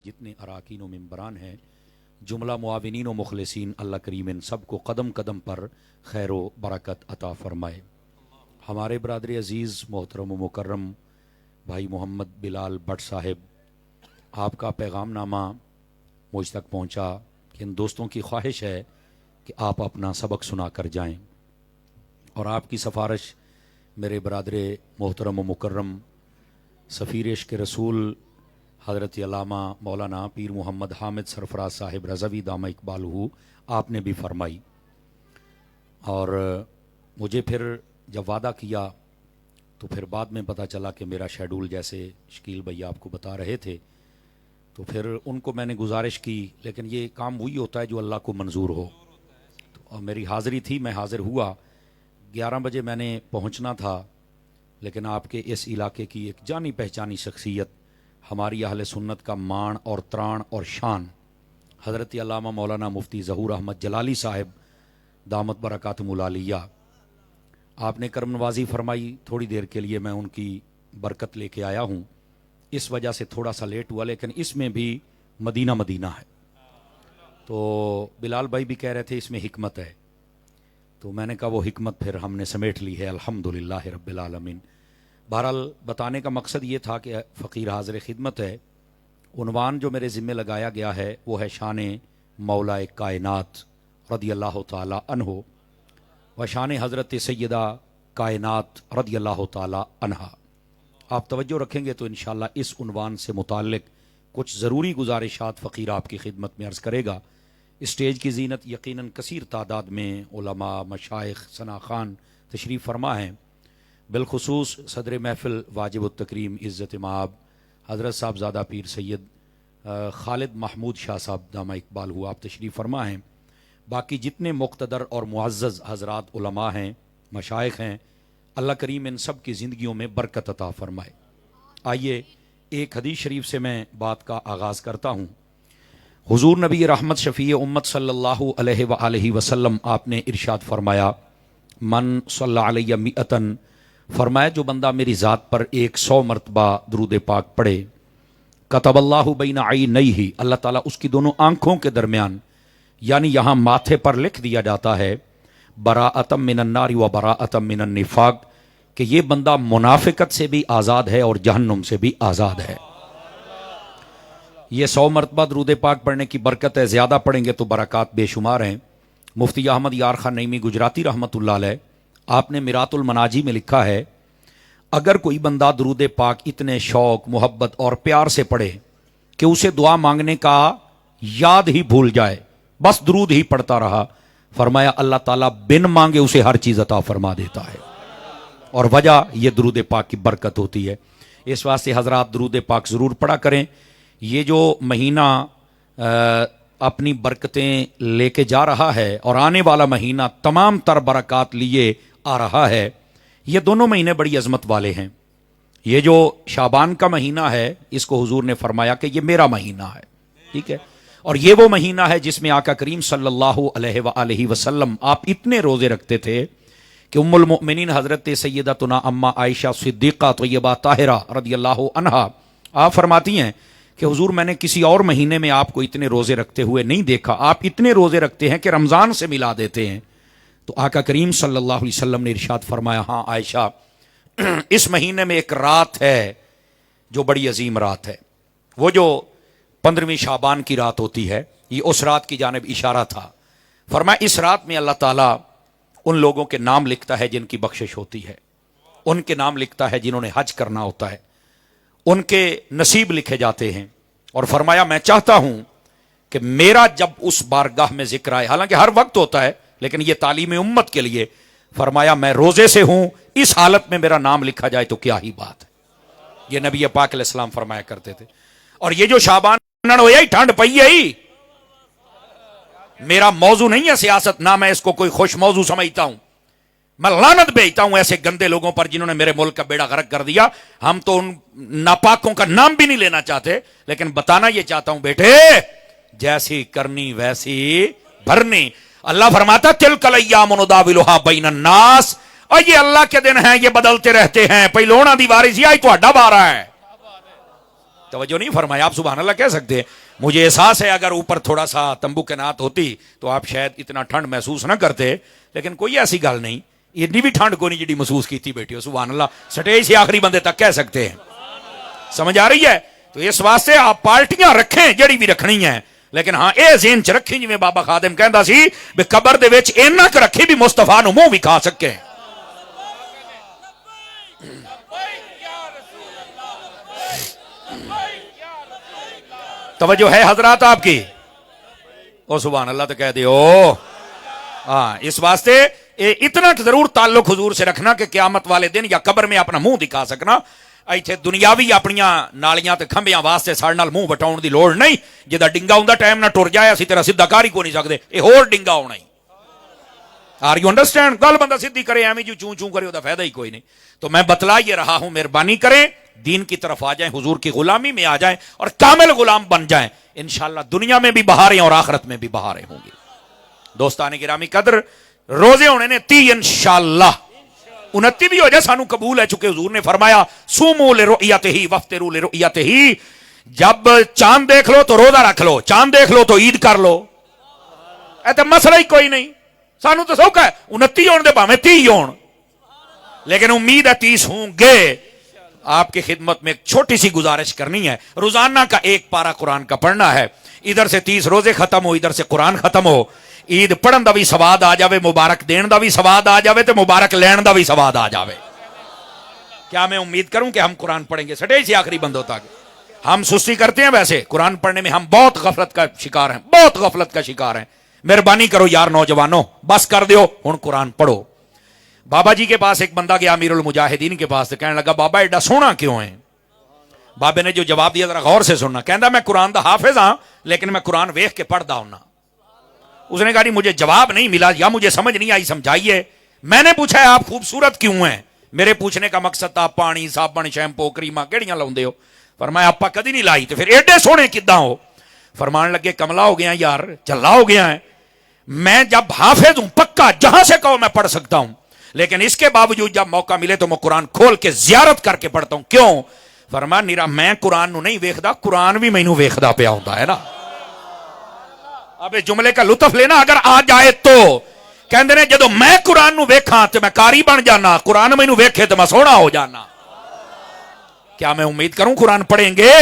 جتنے اراکین و ممبران ہیں جملہ معاونین و مخلصین اللہ کریم ان سب کو قدم قدم پر خیر و برکت عطا فرمائے۔ ہمارے برادر عزیز محترم و مکرم بھائی محمد بلال بٹ صاحب، آپ کا پیغام نامہ مجھ تک پہنچا کہ ان دوستوں کی خواہش ہے کہ آپ اپنا سبق سنا کر جائیں، اور آپ کی سفارش میرے برادر محترم و مکرم سفیر عشق رسول حضرت علامہ مولانا پیر محمد حامد سرفراز صاحب رضوی دامہ اقبالہ آپ نے بھی فرمائی۔ اور مجھے پھر جب وعدہ کیا تو پھر بعد میں پتہ چلا کہ میرا شیڈول جیسے شکیل بھائی آپ کو بتا رہے تھے، تو پھر ان کو میں نے گزارش کی، لیکن یہ کام وہی ہوتا ہے جو اللہ کو منظور ہو، تو میری حاضری تھی، میں حاضر ہوا۔ 11 بجے میں نے پہنچنا تھا، لیکن آپ کے اس علاقے کی ایک جانی پہچانی شخصیت، ہماری اہل سنت کا مان اور تران اور شان، حضرت علامہ مولانا مفتی ظہور احمد جلالی صاحب دامت برکاتہم العالیہ، آپ نے کرم نوازی فرمائی۔ تھوڑی دیر کے لیے میں ان کی برکت لے کے آیا ہوں، اس وجہ سے تھوڑا سا لیٹ ہوا، لیکن اس میں بھی مدینہ مدینہ ہے۔ تو بلال بھائی بھی کہہ رہے تھے اس میں حکمت ہے، تو میں نے کہا وہ حکمت پھر ہم نے سمیٹ لی ہے، الحمدللہ رب العالمین۔ بہرحال بتانے کا مقصد یہ تھا کہ فقیر حاضر خدمت ہے۔ عنوان جو میرے ذمہ لگایا گیا ہے وہ ہے شان مولا کائنات رضی اللہ تعالی عنہ و شان حضرت سیدہ کائنات رضی اللہ تعالی عنہا۔ آپ توجہ رکھیں گے تو انشاءاللہ اس عنوان سے متعلق کچھ ضروری گزارشات فقیر آپ کی خدمت میں عرض کرے گا۔ اسٹیج کی زینت یقیناً کثیر تعداد میں علماء، مشائخ، ثنا خان تشریف فرما ہیں، بالخصوص صدر محفل واجب التکریم عزت مآب حضرت صاحب زادہ پیر سید خالد محمود شاہ صاحب دامہ اقبال ہوا، آپ تشریف فرما ہیں۔ باقی جتنے مقتدر اور معزز حضرات علماء ہیں، مشائخ ہیں، اللہ کریم ان سب کی زندگیوں میں برکت عطا فرمائے۔ آئیے ایک حدیث شریف سے میں بات کا آغاز کرتا ہوں۔ حضور نبی رحمت شفیع امت صلی اللہ علیہ وآلہ وسلم آپ نے ارشاد فرمایا، من صلی علیہ مئتن، فرمایا جو بندہ میری ذات پر 100 مرتبہ درود پاک پڑھے، کتب اللہ بین عینیہ، اللہ تعالیٰ اس کی دونوں آنکھوں کے درمیان، یعنی یہاں ماتھے پر لکھ دیا جاتا ہے، براءۃ من النار و براءۃ من النفاق، کہ یہ بندہ منافقت سے بھی آزاد ہے اور جہنم سے بھی آزاد ہے۔ یہ 100 مرتبہ درود پاک پڑھنے کی برکت ہے، زیادہ پڑھیں گے تو برکات بے شمار ہیں۔ مفتی احمد یار خان نعیمی گجراتی رحمۃ اللہ علیہ، آپ نے میرات المناجی میں لکھا ہے، اگر کوئی بندہ درود پاک اتنے شوق، محبت اور پیار سے پڑھے کہ اسے دعا مانگنے کا یاد ہی بھول جائے، بس درود ہی پڑھتا رہا، فرمایا اللہ تعالیٰ بن مانگے اسے ہر چیز عطا فرما دیتا ہے، اور وجہ یہ درود پاک کی برکت ہوتی ہے۔ اس واسطے حضرات درود پاک ضرور پڑھا کریں۔ یہ جو مہینہ اپنی برکتیں لے کے جا رہا ہے اور آنے والا مہینہ تمام تر برکات لیے آ رہا ہے، یہ دونوں مہینے بڑی عظمت والے ہیں۔ یہ جو شعبان کا مہینہ ہے، اس کو حضور نے فرمایا کہ یہ میرا مہینہ ہے، ٹھیک ہے، اور یہ وہ مہینہ ہے جس میں آقا کریم صلی اللہ علیہ وآلہ وسلم آپ اتنے روزے رکھتے تھے کہ ام المؤمنین حضرت سیدتنا اما عائشہ صدیقہ طیبہ طاہرہ رضی اللہ عنہا آپ فرماتی ہیں کہ حضور میں نے کسی اور مہینے میں آپ کو اتنے روزے رکھتے ہوئے نہیں دیکھا، آپ اتنے روزے رکھتے ہیں کہ رمضان سے ملا دیتے ہیں۔ تو آقا کریم صلی اللہ علیہ وسلم نے ارشاد فرمایا، ہاں عائشہ، اس مہینے میں ایک رات ہے جو بڑی عظیم رات ہے، وہ جو 15ویں شعبان کی رات ہوتی ہے، یہ اس رات کی جانب اشارہ تھا۔ فرمایا اس رات میں اللہ تعالیٰ ان لوگوں کے نام لکھتا ہے جن کی بخشش ہوتی ہے، ان کے نام لکھتا ہے جنہوں نے حج کرنا ہوتا ہے، ان کے نصیب لکھے جاتے ہیں۔ اور فرمایا میں چاہتا ہوں کہ میرا جب اس بارگاہ میں ذکر آئے، حالانکہ ہر وقت ہوتا ہے لیکن یہ تعلیم امت کے لیے، فرمایا میں روزے سے ہوں، اس حالت میں میرا نام لکھا جائے تو کیا ہی بات ہے۔ یہ نبی پاک علیہ السلام فرمایا کرتے تھے۔ اور یہ جو شعبان ہویا ہی ٹھنڈ پئی ہے، میرا موضوع نہیں ہے سیاست، نہ میں اس کو کوئی خوش موضوع سمجھتا ہوں، میں لعنت بھیجتا ہوں ایسے گندے لوگوں پر جنہوں نے میرے ملک کا بیڑا غرق کر دیا۔ ہم تو ان ناپاکوں کا نام بھی نہیں لینا چاہتے، لیکن بتانا یہ چاہتا ہوں بیٹے، جیسی کرنی ویسی بھرنی۔ اللہ فرماتا تلک الایام نداولھا بین الناس، اور یہ اللہ کے دن ہیں، یہ بدلتے رہتے ہیں، پہلونا دی واری سی آئی تو اڈا بارا ہے، توجہ نہیں فرمایا. آپ سبحان اللہ کہہ سکتے ہیں. مجھے احساس ہے اگر اوپر تھوڑا سا تمبو کینات ہوتی تو آپ شاید اتنا ٹھنڈ محسوس نہ کرتے, لیکن کوئی ایسی گل نہیں, اتنی بھی ٹھنڈ کو نہیں جی محسوس کی بیٹی ہو. سبحان اللہ, سٹیج سے آخری بندے تک کہہ سکتے ہیں. سمجھ آ رہی ہے؟ تو اس واسطے آپ پارٹیاں رکھیں جڑی بھی رکھنی ہیں, لیکن ہاں اے ذہن چ رکھیں جویں بابا خادم کہندا سی بھی قبر دے وچ اینا ک رکھے بھی مصطفیٰ نو منہ بھی کھا سکے. توجہ ہے حضرات آپ کی؟ او سبحان اللہ تو کہہ دیو. ہاں اس واسطے اتنا ضرور تعلق حضور سے رکھنا کہ قیامت والے دن یا قبر میں اپنا منہ دکھا سکنا. ایتھے دنیاوی اپنیاں نالیاں تے کھمبیاں واسطے ساڈے نال منہ وٹاؤن دی لوڑ نہیں. جدا ڈنگا ہوندا ٹائم نہ ٹر جائے اسی طرح سیدھا کر ہی کو نہیں سکدے, اے ہور ڈنگا ہونا ہی. Are you understand? گل بندہ سیدھی کرے ایویں جو چوں چوں کرے او دا فائدہ ہی کوئی نہیں. تو میں بتلا یہ رہا ہوں, مہربانی کریں دین کی طرف آ جائیں, حضور کی غلامی میں آ جائیں اور کامل غلام بن جائیں. انشاءاللہ دنیا میں بھی بہاریں اور آخرت میں بھی بہاریں ہوں گی. دوستان گرامی قدر, روزے ہونے نے 30 انشاءاللہ 29 بھی ہو جائے سانو قبول ہے, چونکہ حضور نے فرمایا سومو لرؤیتہ وافطروا لرؤیتہ. جب چاند دیکھ لو تو روزہ رکھ لو, چاند دیکھ لو تو عید کر لو. اے تے مسئلہ ہی کوئی نہیں. سانو تو سوکھا ہے 29 ہون دے بھاویں 30 ہون, لیکن امید ہے 30 ہوں گے. آپ کی خدمت میں ایک چھوٹی سی گزارش کرنی ہے. روزانہ کا 1 پارہ قرآن کا پڑھنا ہے. ادھر سے 30 روزے ختم ہو, ادھر سے قرآن ختم ہو. عید پڑھن دا بھی سواد آ جاوے, مبارک دین دا بھی سواد آ جاوے, تے مبارک لین دا بھی سواد آ جاوے. کیا میں امید کروں کہ ہم قرآن پڑھیں گے سٹیج سے آخری بندوں تک؟ ہم سستی کرتے ہیں ویسے, قرآن پڑھنے میں ہم بہت غفلت کا شکار ہیں, بہت غفلت کا شکار ہیں. مہربانی کرو یار نوجوانوں, بس کر دیو, ہن قرآن پڑھو. بابا جی کے پاس ایک بندہ گیا امیر المجاہدین کے پاس, کہنے لگا بابا ایڈا سونا کیوں ہے؟ بابے نے جو جواب دیا ذرا غور سے سننا. کہندا میں قرآن دا حافظ ہاں, لیکن میں قرآن ویکھ کے پڑھدا ہوں نا. اس نے کہا نہیں مجھے جواب نہیں ملا یا مجھے سمجھ نہیں آئی, سمجھائیے. میں نے پوچھا ہے آپ خوبصورت کیوں ہیں؟ میرے پوچھنے کا مقصد تھا پانی صابن شیمپو کریماں کیڑیاں لاؤندے ہو؟ فرمایا آپا کدی نہیں لائی, تو پھر ایڈے سونے کداں ہو؟ فرمان لگے کملا ہو گیا یار, چلا ہو گیا ہے. میں جب حافظ ہوں پکا, جہاں سے کہو میں پڑھ سکتا ہوں, لیکن اس کے باوجود جب موقع ملے تو میں قرآن کھول کے زیارت کر کے پڑھتا ہوں. کیوں؟ فرمایا نیرا میں قرآن نو نہیں ویکھدا, قرآن بھی مینوں ویکھدا پیا ہوندا ہے نا. اب اس جملے کا لطف لینا اگر آ جائے تو. کہندے نے جدو میں قرآن نو ویکھاں تے میں قاری بن جانا, قرآن مینوں ویکھے تے میں سونا ہو جانا. کیا میں امید کروں قرآن پڑھیں گے؟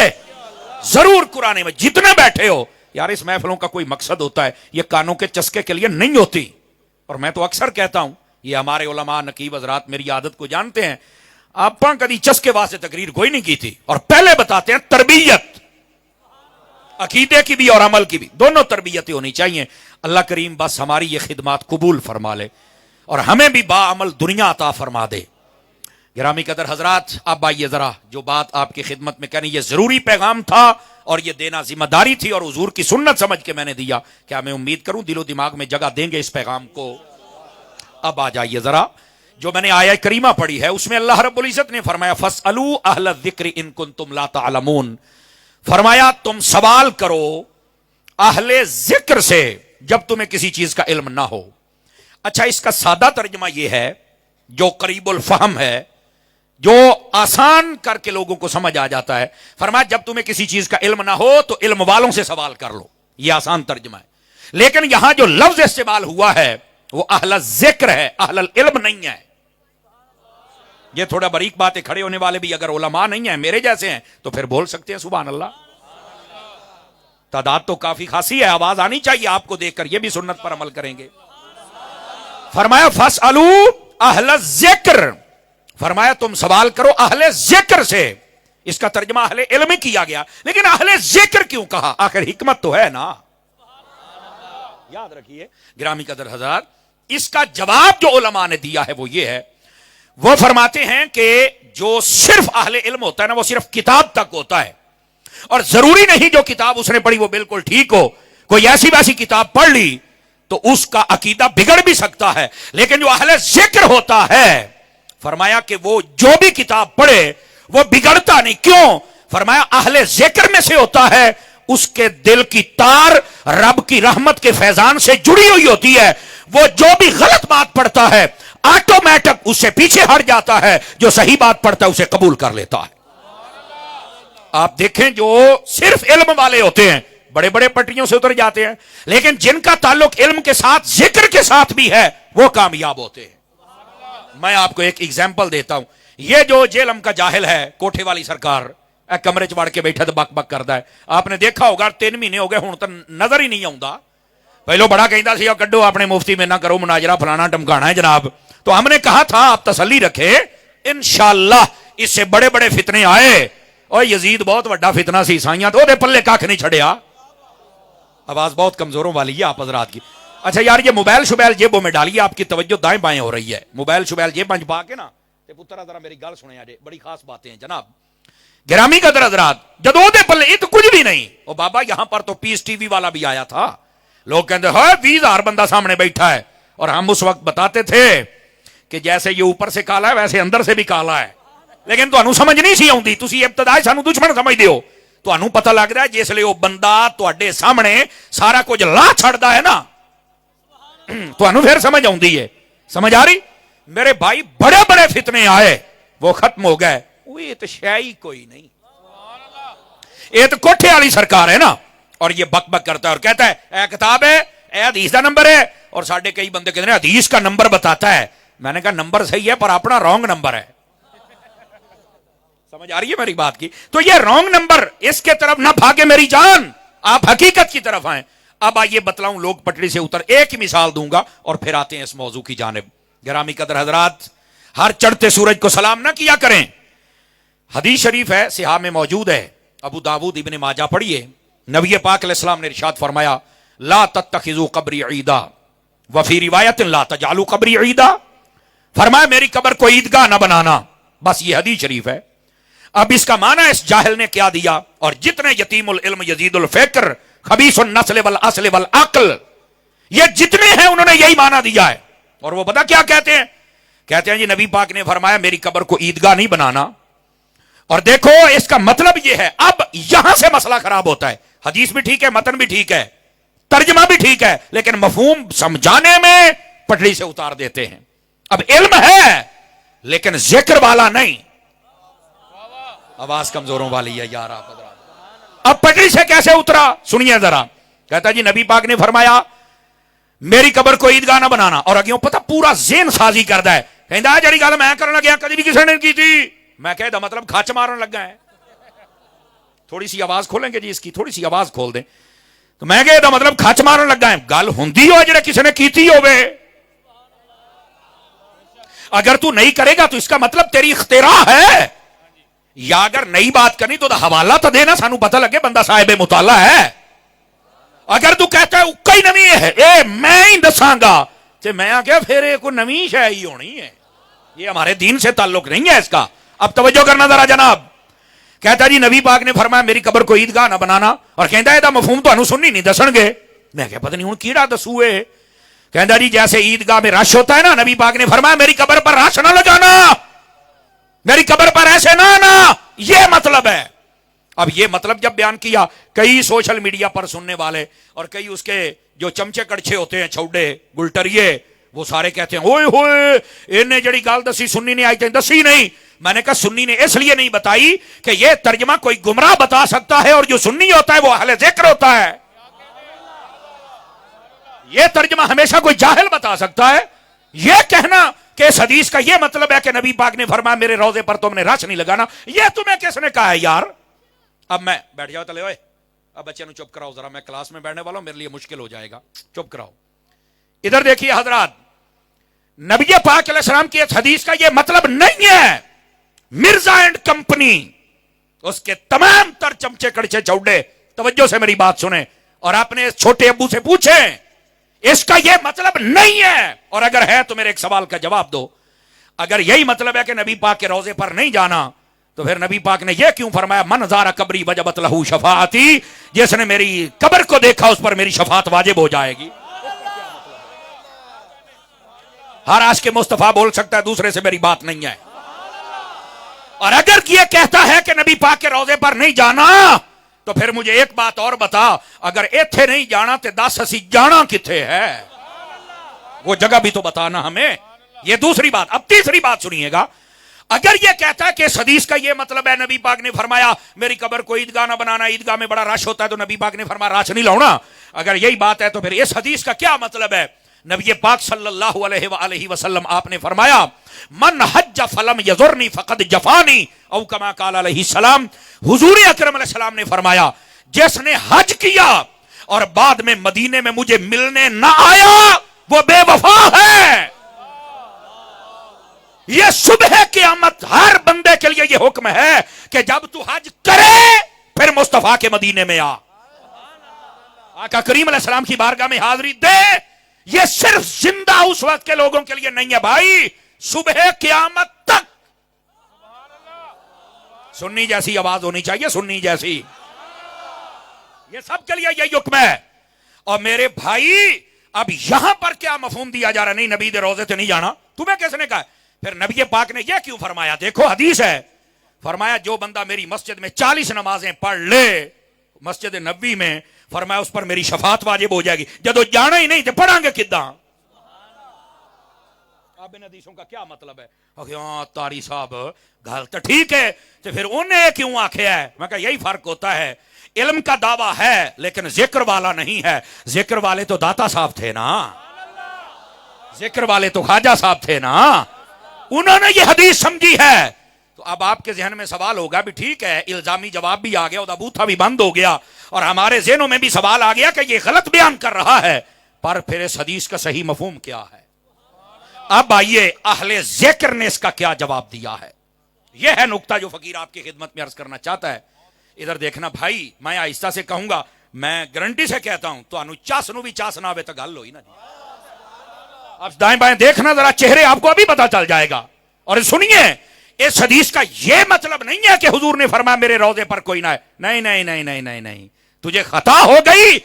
ضرور قرآن میں جتنے بیٹھے ہو. یار اس محفلوں کا کوئی مقصد ہوتا ہے, یہ کانوں کے چسکے کے لیے نہیں ہوتی. اور میں تو اکثر کہتا ہوں, یہ ہمارے علماء نقیب حضرات میری عادت کو جانتے ہیں, آپ کدی چسکے واسطے تقریر کوئی نہیں کی تھی. اور پہلے بتاتے ہیں تربیت, عقیدے کی بھی اور عمل کی بھی, دونوں تربیتیں ہونی چاہیے. اللہ کریم بس ہماری یہ خدمات قبول فرما لے اور ہمیں بھی با عمل دنیا عطا فرما دے. گرامی قدر حضرات, اب آئیے ذرا جو بات آپ کی خدمت میں کرنی, یہ ضروری پیغام تھا اور یہ دینا ذمہ داری تھی اور حضور کی سنت سمجھ کے میں نے دیا. کیا میں امید کروں دل و دماغ میں جگہ دیں گے اس پیغام کو؟ اب آ جائیے ذرا, جو میں نے آیت کریمہ پڑھی ہے اس میں اللہ رب العزت نے فرمایا فاسألوا اہل الذکر ان کنتم لا تعلمون. فرمایا تم سوال کرو اہل ذکر سے جب تمہیں کسی چیز کا علم نہ ہو. اچھا اس کا سادہ ترجمہ یہ ہے جو قریب الفہم ہے, جو آسان کر کے لوگوں کو سمجھ آ جاتا ہے. فرمایا جب تمہیں کسی چیز کا علم نہ ہو تو علم والوں سے سوال کر لو. یہ آسان ترجمہ ہے. لیکن یہاں جو لفظ استعمال ہوا ہے وہ اہل ذکر ہے, اہل العلم نہیں ہے. یہ تھوڑا باریک بات ہے, کھڑے ہونے والے بھی اگر علماء نہیں ہیں میرے جیسے ہیں تو پھر بول سکتے ہیں سبحان اللہ. تعداد تو کافی خاصی ہے, آواز آنی چاہیے آپ کو دیکھ کر, یہ بھی سنت پر عمل کریں گے. فرمایا فاسألوا اہل الذکر, فرمایا تم سوال کرو اہل ذکر سے. اس کا ترجمہ اہل علم کیا گیا, لیکن اہل ذکر کیوں کہا؟ آخر حکمت تو ہے نا. یاد رکھیے گرامی قدر حضرات, اس کا جواب جو علماء نے دیا ہے وہ یہ ہے, وہ فرماتے ہیں کہ جو صرف اہل علم ہوتا ہے نا وہ صرف کتاب تک ہوتا ہے, اور ضروری نہیں جو کتاب اس نے پڑھی وہ بالکل ٹھیک ہو. کوئی ایسی ویسی کتاب پڑھ لی تو اس کا عقیدہ بگڑ بھی سکتا ہے. لیکن جو اہل ذکر ہوتا ہے فرمایا کہ وہ جو بھی کتاب پڑھے وہ بگڑتا نہیں. کیوں؟ فرمایا اہل ذکر میں سے ہوتا ہے, اس کے دل کی تار رب کی رحمت کے فیضان سے جڑی ہوئی ہوتی ہے. وہ جو بھی غلط بات پڑھتا ہے آٹومیٹک اس سے پیچھے ہٹ جاتا ہے, جو صحیح بات پڑھتا ہے اسے قبول کر لیتا ہے. آپ دیکھیں جو صرف علم والے ہوتے ہیں بڑے بڑے پٹریوں سے اتر جاتے ہیں، لیکن جن کا تعلق علم کے ساتھ ذکر کے ساتھ بھی ہے وہ کامیاب ہوتے ہیں۔ میں آپ کو ایک ایگزامپل دیتا ہوں، یہ جو جیلم کا جاہل ہے کوٹھے والی سرکار کمرے چ وڑ کے بیٹھا تو بک بک کرتا ہے، آپ نے دیکھا ہوگا 3 مہینے ہو گئے ہوں تو نظر ہی نہیں آتا۔ پہلو بڑا کہتا سی کڈو اپنے مفتی میں نہ کرو مناظرہ فلانا ٹمکانا ہے جناب، تو ہم نے کہا تھا آپ تسلی رکھے انشاءاللہ اس سے بڑے بڑے فتنے آئے، اور یزید بہت بڑا فتنہ سی عیسائیاں تو دے پلے کھ نہیں چھڑیا۔ آواز بہت کمزوروں والی ہے آپ حضرات کی۔ اچھا یار یہ موبائل شبیل جیبوں میں ڈالیے، آپ کی توجہ دائیں بائیں ہو رہی ہے، موبائل شبیل جیب پنج پا کے نا تے پترا ذرا میری گل سنیا جے، بڑی خاص باتیں ہیں جناب۔ گرامی قدر حضرات، جدو دے پلے یہ تو کچھ بھی نہیں، او بابا یہاں پر تو پیس ٹی وی والا بھی آیا تھا، لوگ کہتے ہیں 20,000 بندہ سامنے بیٹھا ہے، اور ہم اس وقت بتاتے تھے کہ جیسے یہ اوپر سے کالا ہے ویسے اندر سے بھی کالا ہے، لیکن تو انہوں سمجھ نہیں سی آؤندی، تسی ابتدائی سانو دشمن سمجھ دیو، تو انہوں پتہ لگ رہا ہے جس لئے وہ بندہ تو اڈے سامنے سارا کچھ لا چھڑدا ہے نا، تو انہوں پھر سمجھ آؤندی ہے، سمجھ آ رہی؟ میرے بھائی بڑے بڑے فتنے آئے وہ ختم ہو گئے، وہ یہ تو شاہی کوئی نہیں، یہ تو کوٹھے والی سرکار ہے نا، اور یہ بک بک کرتا ہے اور کہتا ہے اے کتاب ہے، اے حدیث کا نمبر ہے، اور ساڑھے کئی بندے کہتے ہیں حدیث کا نمبر بتاتا ہے، میں نے کہا نمبر صحیح ہے پر اپنا رونگ نمبر ہے، سمجھ آ رہی ہے میری بات کی؟ تو یہ رونگ نمبر، اس کے طرف نہ بھاگے میری جان، آپ حقیقت کی طرف آئیں۔ اب آئیے بتلاؤں لوگ پٹڑی سے اتر، ایک ہی مثال دوں گا اور پھر آتے ہیں اس موضوع کی جانب۔ گرامی قدر حضرات، ہر چڑھتے سورج کو سلام نہ کیا کریں، حدیث شریف ہے صحاح میں موجود ہے، ابو داود ابن ماجہ پڑھیے، نبی پاک علیہ السلام نے ارشاد فرمایا لا تتخذوا قبری عیدا وفی روایت لا تجعلوا قبری عیدا، فرمایا میری قبر کو عیدگاہ نہ بنانا، بس یہ حدیث شریف ہے۔ اب اس کا معنی اس جاہل نے کیا دیا، اور جتنے یتیم العلم یزید الفکر خبیث النسل والاصل والعقل، یہ جتنے ہیں انہوں نے یہی معنی دیا ہے، اور وہ پتہ کیا کہتے ہیں؟ کہتے ہیں جی نبی پاک نے فرمایا میری قبر کو عیدگاہ نہیں بنانا، اور دیکھو اس کا مطلب یہ ہے، اب یہاں سے مسئلہ خراب ہوتا ہے، حدیث بھی ٹھیک ہے، متن بھی ٹھیک ہے، ترجمہ بھی ٹھیک ہے، لیکن مفہوم سمجھانے میں پٹڑی سے اتار دیتے ہیں۔ اب علم ہے لیکن ذکر والا نہیں، آواز کمزوروں والی ہے یار آپ حضرات۔ اب پٹڑی سے کیسے اترا سنیے ذرا، کہتا جی نبی پاک نے فرمایا میری قبر کو عیدگاہ نہ بنانا، اور اگیوں پتہ پورا ذہن سازی کردا ہے، کہندا جڑی گل میں کرن لگیا کدی بھی کسی نے کی تھی، میں کہہ دا مطلب کھچ مارن لگا ہے، تھوڑی سی آواز کھولیں گے جی، اس کی تھوڑی سی آواز کھول دیں، تو میں کہہ دا مطلب کھچ مارن لگا ہے، گل ہوندی ہو جڑے کسی نے کیتی ہوے، اگر تو نہیں کرے گا تو اس کا مطلب تیری اختراع ہے، یا اگر نئی بات کرنی تو حوالہ تو دینا سانو پتہ لگے بندہ صاحب مطالعہ ہے۔ اگر تو کہتا ہے اکئی نوی ہے اے میں ہی دساں گا تے میں کیا پھر ایک نوی شے ہی ہونی ہے، یہ ہمارے دین سے تعلق نہیں ہے اس کا۔ اب توجہ کرنا ذرا جناب، کہتا جی نبی پاک نے فرمایا میری قبر کو عیدگاہ نہ بنانا، اور کہندا ہے دا مفہوم تو انہوں سننی نہیں دسن گے، میں کہ پتہ نہیں ہوں کیڑا دسوئے، کہندا جی جیسے عیدگاہ میں رش ہوتا ہے نا، نبی پاک نے فرمایا میری قبر پر رش نہ لگانا، میری قبر پر ایسے نہ آنا، یہ مطلب ہے۔ اب یہ مطلب جب بیان کیا، کئی سوشل میڈیا پر سننے والے اور کئی اس کے جو چمچے کڑچے ہوتے ہیں چھوڑے گلٹریے، وہ سارے کہتے ہیں اوئے ہوئے انہیں جڑی گال دسی سنی نہیں آئی تھی دسی نہیں، میں نے کہا سنی نے اس لیے نہیں بتائی کہ یہ ترجمہ کوئی گمراہ بتا سکتا ہے، اور جو سنی ہوتا ہے وہ اہل ذکر ہوتا ہے، یہ ترجمہ ہمیشہ کوئی جاہل بتا سکتا ہے۔ یہ کہنا کہ اس حدیث کا یہ مطلب ہے کہ نبی پاک نے فرمایا میرے روزے پر تم نے رش نہیں لگانا، یہ تمہیں کس نے کہا ہے یار؟ اب میں بیٹھ جاؤ تلے ہوئے، اب بچے نو چپ کراؤ ذرا، میں کلاس میں بیٹھنے والا ہوں، میرے لیے مشکل ہو جائے گا، چپ کراؤ۔ ادھر دیکھیے حضرات، نبی پاک علیہ السلام کی اس حدیث کا یہ مطلب نہیں ہے مرزا اینڈ کمپنی اس کے تمام تر چمچے کڑچے چوڑے توجہ سے میری بات سنیں اور اپنے چھوٹے ابو سے پوچھیں، اس کا یہ مطلب نہیں ہے، اور اگر ہے تو میرے ایک سوال کا جواب دو۔ اگر یہی مطلب ہے کہ نبی پاک کے روزے پر نہیں جانا، تو پھر نبی پاک نے یہ کیوں فرمایا من زار قبری وجبت لہو شفاعتی، جس نے میری قبر کو دیکھا اس پر میری شفاعت واجب ہو جائے گی؟ ہر عاشق مصطفیٰ بول سکتا ہے، دوسرے سے میری بات نہیں ہے۔ اور اگر یہ کہتا ہے کہ نبی پاک کے روزے پر نہیں جانا، تو پھر مجھے ایک بات اور بتا، اگر ایتھے نہیں جانا تو 10 اسی جانا کتھے ہے، وہ جگہ بھی تو بتانا ہمیں۔ یہ دوسری بات۔ اب تیسری بات سنیے گا، اگر یہ کہتا ہے کہ اس حدیث کا یہ مطلب ہے نبی پاک نے فرمایا میری قبر کو عیدگاہ نہ بنانا، عیدگاہ میں بڑا رش ہوتا ہے تو نبی پاک نے فرمایا راچ نہیں لاؤنا، اگر یہی بات ہے تو پھر اس حدیث کا کیا مطلب ہے؟ نبی پاک صلی اللہ علیہ وآلہ وسلم آپ نے فرمایا من حج فلم یزرنی فقد جفانی، او کما قال علیہ السلام، حضور اکرم علیہ السلام نے فرمایا جس نے حج کیا اور بعد میں مدینے میں مجھے ملنے نہ آیا وہ بے وفا ہے۔ یہ صبح قیامت ہر بندے کے لیے یہ حکم ہے کہ جب تو حج کرے پھر مصطفیٰ کے مدینے میں آ، آقا کریم علیہ السلام کی بارگاہ میں حاضری دے۔ یہ صرف زندہ اس وقت کے لوگوں کے لیے نہیں ہے بھائی، صبح قیامت تک۔ سنی جیسی آواز ہونی چاہیے، سنی جیسی، یہ سب کے لیے یہی حکم ہے۔ اور میرے بھائی اب یہاں پر کیا مفہوم دیا جا رہا؟ نہیں نبی دے روزے تو نہیں جانا، تمہیں کس نے کہا؟ پھر نبی پاک نے یہ کیوں فرمایا؟ دیکھو حدیث ہے، فرمایا جو بندہ میری مسجد میں 40 نمازیں پڑھ لے مسجد نبوی میں، فرمایا اس پر میری شفاعت واجب ہو جائے گی۔ جدو جانا ہی نہیں تو پڑھاں گے کداں؟ اب ان حدیثوں کا کیا مطلب ہے؟ ہاں تاری صاحب گل تو ٹھیک ہے، تو پھر انہیں کیوں آکھیا ہے؟ میں کہا یہی فرق ہوتا ہے، علم کا دعویٰ ہے لیکن ذکر والا نہیں ہے۔ ذکر والے تو داتا صاحب تھے نا، ذکر والے تو خواجہ صاحب تھے نا، انہوں نے یہ حدیث سمجھی ہے۔ تو اب آپ کے ذہن میں سوال ہوگا بھی ٹھیک ہے، الزامی جواب بھی آ گیا، اور بوتھا بھی بند ہو گیا، اور ہمارے ذہنوں میں بھی سوال آ گیا کہ یہ غلط بیان کر رہا ہے، پر پھر اس حدیث کا صحیح مفہوم کیا ہے؟ اب آئیے اہل ذکر نے اس کا کیا جواب دیا ہے، یہ ہے نقطہ جو فقیر آپ کی خدمت میں عرض کرنا چاہتا ہے۔ ادھر دیکھنا بھائی، میں آہستہ سے کہوں گا، میں گارنٹی سے کہتا ہوں، تو انو چاس نو بھی چاس نہ آوے تو گل ہوئی نا جی۔ اب دائیں بائیں دیکھنا ذرا، چہرے آپ کو ابھی پتا چل جائے گا۔ اور سنیے، اس حدیث کا یہ مطلب نہیں ہے کہ حضور نے فرمایا میرے روضے پر کوئی نہ ہے، نہیں نہیں نہیں نہیں نہیں نہیں، تجھے خطا ہو گئی،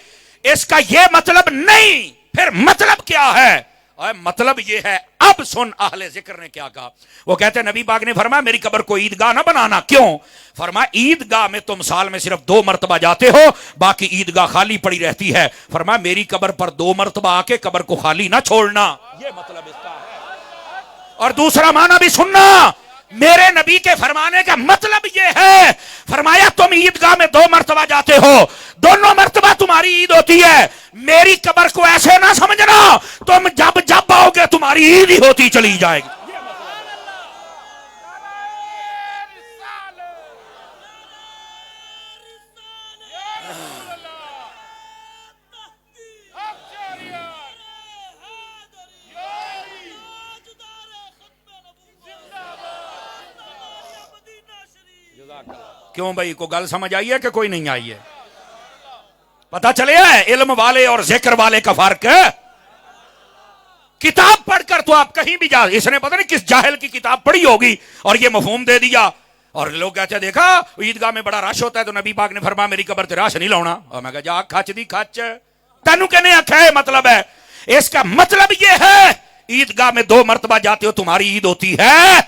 اس کا یہ مطلب نہیں۔ پھر مطلب کیا ہے؟ اور مطلب یہ ہے، اب سن اہل ذکر نے کیا کہا۔ وہ کہتے ہیں نبی پاک نے فرمایا میری قبر کو عیدگاہ نہ بنانا، کیوں؟ فرمایا عیدگاہ میں تم سال میں صرف 2 مرتبہ جاتے ہو، باقی عیدگاہ خالی پڑی رہتی ہے، فرمایا میری قبر پر 2 مرتبہ آ کے قبر کو خالی نہ چھوڑنا، یہ مطلب اس کا ہے۔ اور دوسرا معنی بھی سننا، میرے نبی کے فرمانے کا مطلب یہ ہے، فرمایا تم عیدگاہ میں 2 مرتبہ جاتے ہو، دونوں مرتبہ تمہاری عید ہوتی ہے، میری قبر کو ایسے نہ سمجھنا تم جب جب آؤ گے تمہاری عید ہی ہوتی چلی جائے گی۔ کیوں بھائی، کو گل سمجھ آئی ہے کہ کوئی نہیں آئی ہے؟ پتا چلے ہے علم والے اور ذکر والے کا فرق ہے۔ کتاب پڑھ کر تو آپ کہیں بھی جا، اس نے پتہ نہیں کس جاہل کی کتاب پڑھی ہوگی اور یہ مفہوم دے دیا، اور لوگ کہتے ہیں دیکھا عیدگاہ میں بڑا رش ہوتا ہے تو نبی پاک نے فرمایا میری قبر تے رش نہیں لاؤنا، اور میں کہا جا کھچ دی کھچ، تینوں کہنے آکھا ہے مطلب ہے، اس کا مطلب یہ ہے عیدگاہ میں 2 مرتبہ جاتے ہو تمہاری عید ہوتی ہے،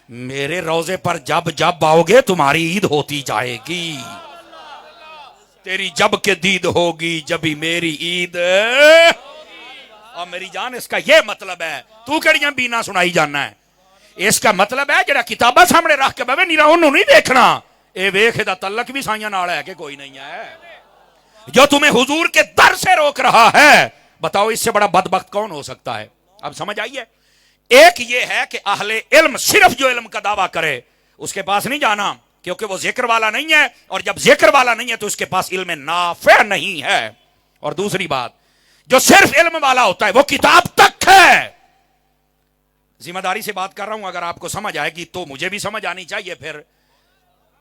میرے روزے پر جب جب آؤ گے تمہاری عید ہوتی جائے گی، تیری جب کے دید ہوگی جبھی میری عید۔ اور میری جان اس کا یہ مطلب ہے، تو کڑیاں بینا سنائی جانا ہے، اس کا مطلب ہے جڑا کتابہ سامنے رکھ کے بے نیرا انہوں نہیں دیکھنا، اے ویکھ دا تعلق بھی سائیاں نال ہے کہ کوئی نہیں ہے، جو تمہیں حضور کے در سے روک رہا ہے، بتاؤ اس سے بڑا بدبخت کون ہو سکتا ہے؟ اب سمجھ آئیے، ایک یہ ہے کہ اہل علم صرف جو علم کا دعویٰ کرے اس کے پاس نہیں جانا، کیونکہ وہ ذکر والا نہیں ہے، اور جب ذکر والا نہیں ہے تو اس کے پاس علم نافع نہیں ہے۔ اور دوسری بات، جو صرف علم والا ہوتا ہے وہ کتاب تک ہے۔ ذمہ داری سے بات کر رہا ہوں، اگر آپ کو سمجھ آئے گی تو مجھے بھی سمجھ آنی چاہیے۔ پھر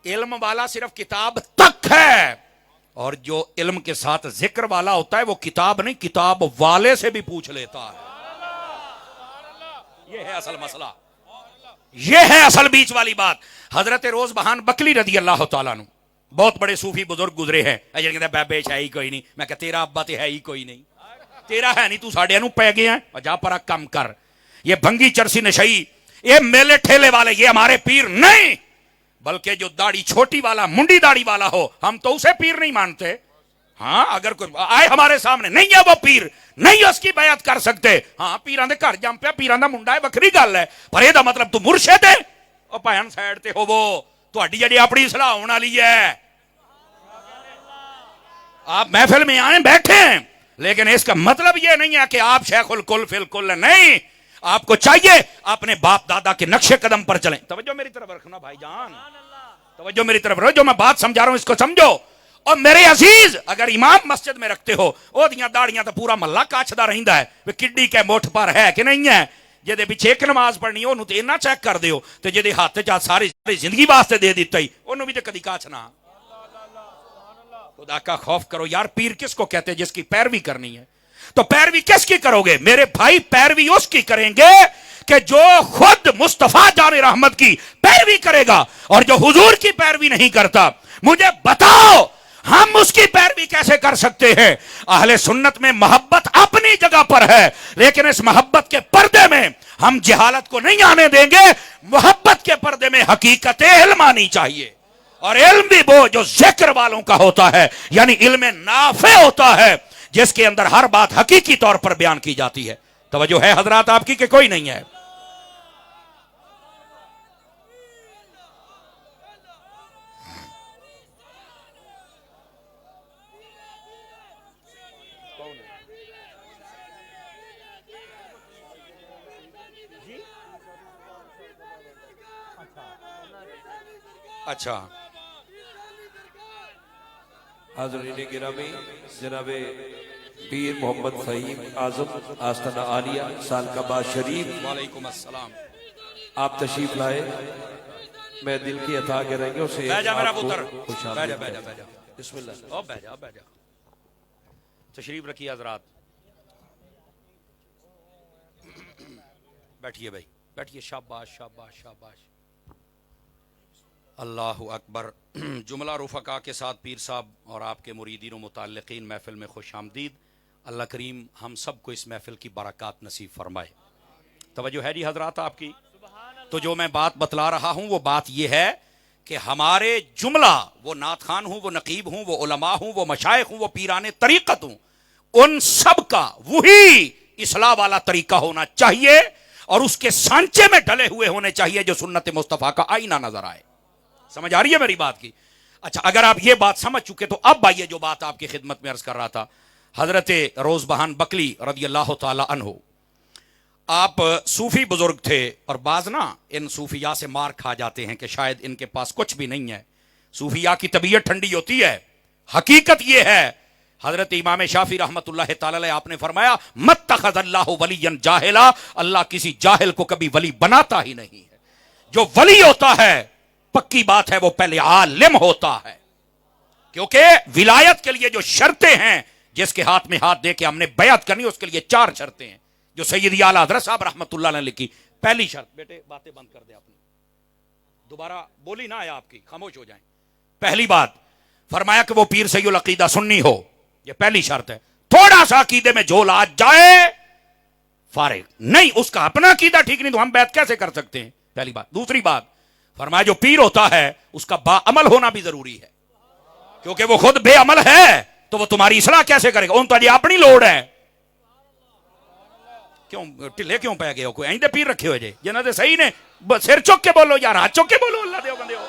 علم والا صرف کتاب تک ہے، اور جو علم کے ساتھ ذکر والا ہوتا ہے وہ کتاب نہیں کتاب والے سے بھی پوچھ لیتا ہے۔ یہ ہے اصل مسئلہ، یہ ہے اصل بیچ والی بات۔ حضرت روز بہان بکلی رضی اللہ تعالیٰ عنہ بہت بڑے صوفی بزرگ گزرے ہیں، کہتے ہیں بیش ہے ہی کوئی نہیں، میں کہا تیرا ابا تے ہے ہی کوئی نہیں، تیرا ہے نہیں، تو ساڑھے انہوں پہ گئے ہیں، جا پر کم کر، یہ بھنگی چرسی نشئی، یہ میلے ٹھیلے والے، یہ ہمارے پیر نہیں، بلکہ جو داڑھی چھوٹی والا منڈی داڑھی والا ہو ہم تو اسے پیر نہیں مانتے۔ ہاں اگر کوئی آئے ہمارے سامنے نہیں ہے وہ پیر، نہیں اس کی بیعت کر سکتے، ہاں پیران دے گھر جم پیا، پیران دا منڈا ہے، بکری گل ہے، پر یہ دا مطلب تو مرشد ہے، او بھائن سائڈ تے ہوو تہاڈی جڑی اپنی صلاح ہونے والی ہے. آپ محفل میں آئیں بیٹھے ہیں لیکن اس کا مطلب یہ نہیں ہے کہ آپ شیخ الکل فی الکل. نہیں, آپ کو چاہیے اپنے باپ دادا کے نقش قدم پر چلیں. توجہ میری طرف رکھنا بھائی جان, توجہ میری طرف رکھو. جو میں بات سمجھا رہا ہوں اس کو سمجھو. اور میرے عزیز, اگر امام مسجد میں رکھتے ہو او دیاں داڑیاں تو پورا محلہ کاچدا رہندا ہے وہ کڈی کے مٹھ پر ہے کہ نہیں ہے. جے پیچھے ایک نماز پڑھنی اونوں تے اینا چیک کر دیو تے جے ہاتھ چ ساری زندگی واسطے دے دتا ہی اونوں بھی تے کدی کاچنا. خدا کا خوف کرو یار. پیر کس کو کہتے ہیں؟ جس کی پیروی کرنی ہے. تو پیروی کس کی کرو گے میرے بھائی؟ پیروی اس کی کریں گے کہ جو خود مصطفیٰ جان رحمت کی پیروی کرے گا اور جو حضور کی پیروی نہیں کرتا. مجھے بتاؤ ہم اس کی پیروی کیسے کر سکتے ہیں؟ اہل سنت میں محبت اپنی جگہ پر ہے لیکن اس محبت کے پردے میں ہم جہالت کو نہیں آنے دیں گے. محبت کے پردے میں حقیقت علم آنی چاہیے, اور علم بھی وہ جو ذکر والوں کا ہوتا ہے, یعنی علم نافع ہوتا ہے جس کے اندر ہر بات حقیقی طور پر بیان کی جاتی ہے. توجہ ہے حضرات آپ کی کہ کوئی نہیں ہے؟ اچھا حاضرین گرامی, جناب پیر محمد فہیم اعظم آستانہ عالیہ سالکبہ شریف, وعلیکم السلام. آپ تشریف لائے. میں دل کی عطا کے رنگوں سے بیٹھ جا میرا آپ کو پتر, خوش بیٹھ جا آمدید بیٹھ جا کہتا بیٹھ جا. ہوں. بسم اللہ. او بیٹھ جا بیٹھ جا. تشریف رکھیے حضرات, بیٹھیے بھائی بیٹھیے. شاباش شاباش شاباش. اللہ اکبر. جملہ رفقا کے ساتھ پیر صاحب اور آپ کے مریدین و متعلقین محفل میں خوش آمدید. اللہ کریم ہم سب کو اس محفل کی برکات نصیب فرمائے. توجہ ہے جی حضرات آپ کی؟ تو جو میں بات بتلا رہا ہوں وہ بات یہ ہے کہ ہمارے جملہ, وہ نعت خان ہوں, وہ نقیب ہوں, وہ علماء ہوں, وہ مشائخ ہوں, وہ پیران طریقت ہوں, ان سب کا وہی اصلاح والا طریقہ ہونا چاہیے اور اس کے سانچے میں ڈلے ہوئے ہونے چاہیے جو سنت مصطفیٰ کا آئینہ نظر آئے. سمجھ آ رہی ہے میری بات کی؟ اچھا, اگر آپ یہ بات سمجھ چکے تو اب آئیے جو بات آپ کی خدمت میں عرض کر رہا تھا. حضرت روز بہان بکلی رضی اللہ تعالی عنہ, آپ صوفی بزرگ تھے اور بعض نا ان صوفیاء سے مار کھا جاتے ہیں کہ شاید ان کے پاس کچھ بھی نہیں ہے. صوفیاء کی طبیعت ٹھنڈی ہوتی ہے. حقیقت یہ ہے, حضرت امام شافعی رحمت اللہ تعالی علیہ آپ نے فرمایا متخذ اللہ ولیا جاہلا, اللہ کسی جاہل کو کبھی ولی بناتا ہی نہیں ہے. جو ولی ہوتا ہے پکی بات ہے وہ پہلے عالم ہوتا ہے, کیونکہ ولایت کے لیے جو شرطیں ہیں, جس کے ہاتھ میں ہاتھ دے کے ہم نے بیعت کرنی, اس کے لیے 4 شرطیں ہیں جو سیدی اعلیٰ حضرت صاحب رحمت اللہ نے لکھی. پہلی شرط, بیٹے باتیں بند کر دیں, آپ نے دوبارہ بولی نہ آئے آپ کی, خاموش ہو جائیں. پہلی بات فرمایا کہ وہ پیر سید العقیدہ سنی ہو, یہ پہلی شرط ہے. تھوڑا سا عقیدے میں جھول آ جائے فارغ نہیں, اس کا اپنا عقیدہ ٹھیک نہیں تو ہم بیعت کیسے کر سکتے ہیں؟ پہلی بات. دوسری بات فرمایا جو پیر ہوتا ہے اس کا با عمل ہونا بھی ضروری ہے, کیونکہ وہ خود بے عمل ہے تو وہ تمہاری اصلاح کیسے کرے گا؟ ان تو اپنی لوڑ ہے. کیوں ٹلے کیوں پہ گئے ہو؟ کوئی آئندہ پیر رکھے ہوئے جے جنہاں دے صحیح نے سر چک کے بولو یار, ہاتھ چک کے بولو. اللہ دیو بندے ہو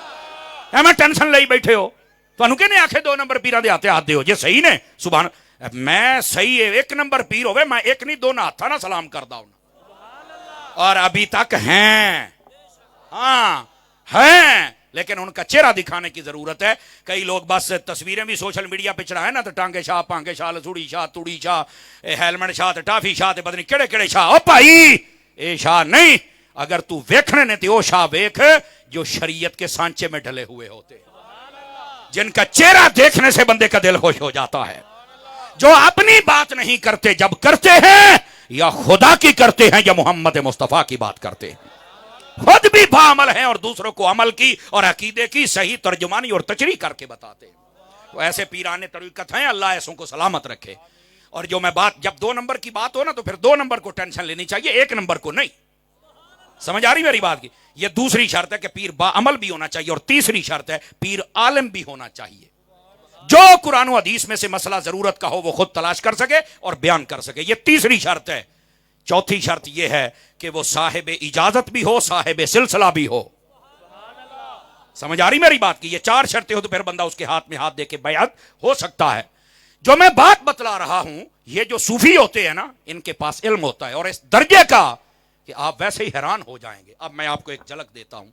ایویں ٹینشن لئی بیٹھے ہو. تانوں کہنے آکھے 2 نمبر پیراں دے ہاتھ ہاتھ دیو جے صحیح نے. سبحان, میں صحیح ہے 1 نمبر پیر ہوئے, میں 1 نہیں 2 ہاتھاں نہ سلام کردا ہوں, اور ابھی تک ہیں. ہاں ہیں, لیکن ان کا چہرہ دکھانے کی ضرورت ہے. کئی لوگ بس تصویریں بھی سوشل میڈیا پہ چڑھائیں نا, تو ٹانگے شاہ, پانگے شاہ, لسوڑی شاہ, توڑی شاہ, ہیلمٹ شاہ, ٹافی شاہ, پتہ نہیں کیڑے کیڑے شاہ. او بھائی اے شاہ نہیں, اگر تو ویکھنے نے تے او شاہ ویکھ جو شریعت کے سانچے میں ڈھلے ہوئے ہوتے, جن کا چہرہ دیکھنے سے بندے کا دل خوش ہو جاتا ہے. جو اپنی بات نہیں کرتے, جب کرتے ہیں یا خدا کی کرتے ہیں یا محمد مصطفیٰ کی بات کرتے ہیں, خود بھی بعمل ہیں اور دوسروں کو عمل کی اور عقیدے کی صحیح ترجمانی اور تشریح کر کے بتاتے ہیں. وہ ایسے پیرانے طریقت ہیں, اللہ ایسوں کو سلامت رکھے. اور جو میں بات, جب 2 نمبر کی بات ہو نا تو پھر 2 نمبر کو ٹینشن لینی چاہیے, 1 نمبر کو نہیں. سمجھ آ رہی میری بات کی؟ یہ دوسری شرط ہے کہ پیر باعمل بھی ہونا چاہیے, اور تیسری شرط ہے پیر عالم بھی ہونا چاہیے. جو قرآن و حدیث میں سے مسئلہ ضرورت کا ہو وہ خود تلاش کر سکے اور بیان کر سکے, یہ تیسری شرط ہے. چوتھی شرط یہ ہے کہ وہ صاحب اجازت بھی ہو, صاحب سلسلہ بھی ہو. سمجھ آ رہی میری بات کی؟ یہ 4 شرطیں ہو تو پھر بندہ اس کے ہاتھ میں ہاتھ دے کے بیعت ہو سکتا ہے. جو میں بات بتلا رہا ہوں، یہ جو صوفی ہوتے ہیں نا، ان کے پاس علم ہوتا ہے اور اس درجے کا کہ آپ ویسے ہی حیران ہو جائیں گے. اب میں آپ کو ایک جھلک دیتا ہوں.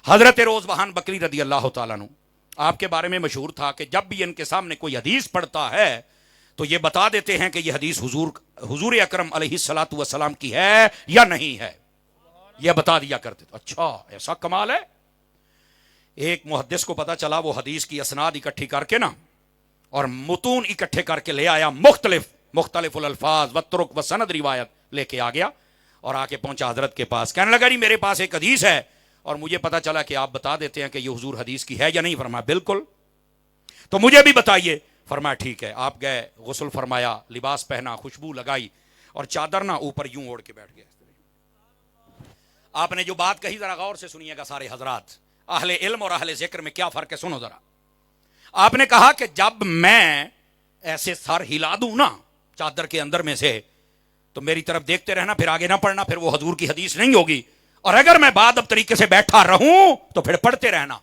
حضرت روزبہان بکری رضی اللہ تعالیٰ عنہ، آپ کے بارے میں مشہور تھا کہ جب بھی ان کے سامنے کوئی حدیث پڑھتا ہے تو یہ بتا دیتے ہیں کہ یہ حدیث حضور اکرم علیہ الصلوۃ والسلام کی ہے یا نہیں ہے. یہ بتا دیا کرتے تھے. اچھا ایسا کمال ہے. ایک محدث کو پتا چلا، وہ حدیث کی اسناد اکٹھی کر کے نا اور متون اکٹھے کر کے لے آیا، مختلف الالفاظ و طرق و سند روایت لے کے آ گیا اور آ کے پہنچا حضرت کے پاس. کہنے لگا جی میرے پاس ایک حدیث ہے اور مجھے پتا چلا کہ آپ بتا دیتے ہیں کہ یہ حضور حدیث کی ہے یا نہیں. فرمایا بالکل، تو مجھے بھی بتائیے. فرمایا ٹھیک ہے. آپ گئے، غسل فرمایا، لباس پہنا، خوشبو لگائی اور چادر نہ اوپر یوں اوڑھ کے بیٹھ گئے. آپ نے جو بات کہی ذرا غور سے سنیے گا سارے حضرات. اہل علم اور اہل ذکر میں کیا فرق ہے سنو ذرا. آپ نے کہا کہ جب میں ایسے سر ہلا دوں نا چادر کے اندر میں سے تو میری طرف دیکھتے رہنا، پھر آگے نہ پڑھنا، پھر وہ حضور کی حدیث نہیں ہوگی. اور اگر میں بعد اب طریقے سے بیٹھا رہوں تو پھر پڑھتے رہنا،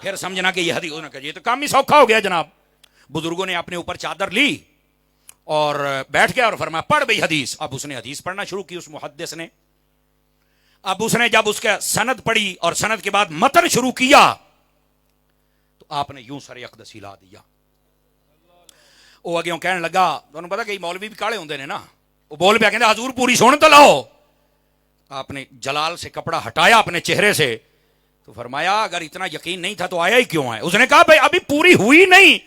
پھر سمجھنا کہ یہ حدیث ہونا کہ یہ تو کام ہی سوکھا ہو گیا جناب. بزرگوں نے اپنے اوپر چادر لی اور بیٹھ گیا اور فرمایا پڑھ بھئی حدیث. اب اس نے حدیث پڑھنا شروع کی اس محدث نے. اب اس نے جب اس کا سند پڑھی اور سند کے بعد متن شروع کیا تو آپ نے یوں سر اقدس ہلا دیا. وہ اگے کہنے لگا، تمہیں پتا کہ مولوی بھی کاڑے ہوندے نے نا، وہ بول پیا کہندے حضور پوری سن تو لاؤ. آپ نے جلال سے کپڑا ہٹایا اپنے چہرے سے تو فرمایا اگر اتنا یقین نہیں تھا تو آیا ہی کیوں ہے؟ اس نے کہا بھائی ابھی پوری ہوئی نہیں،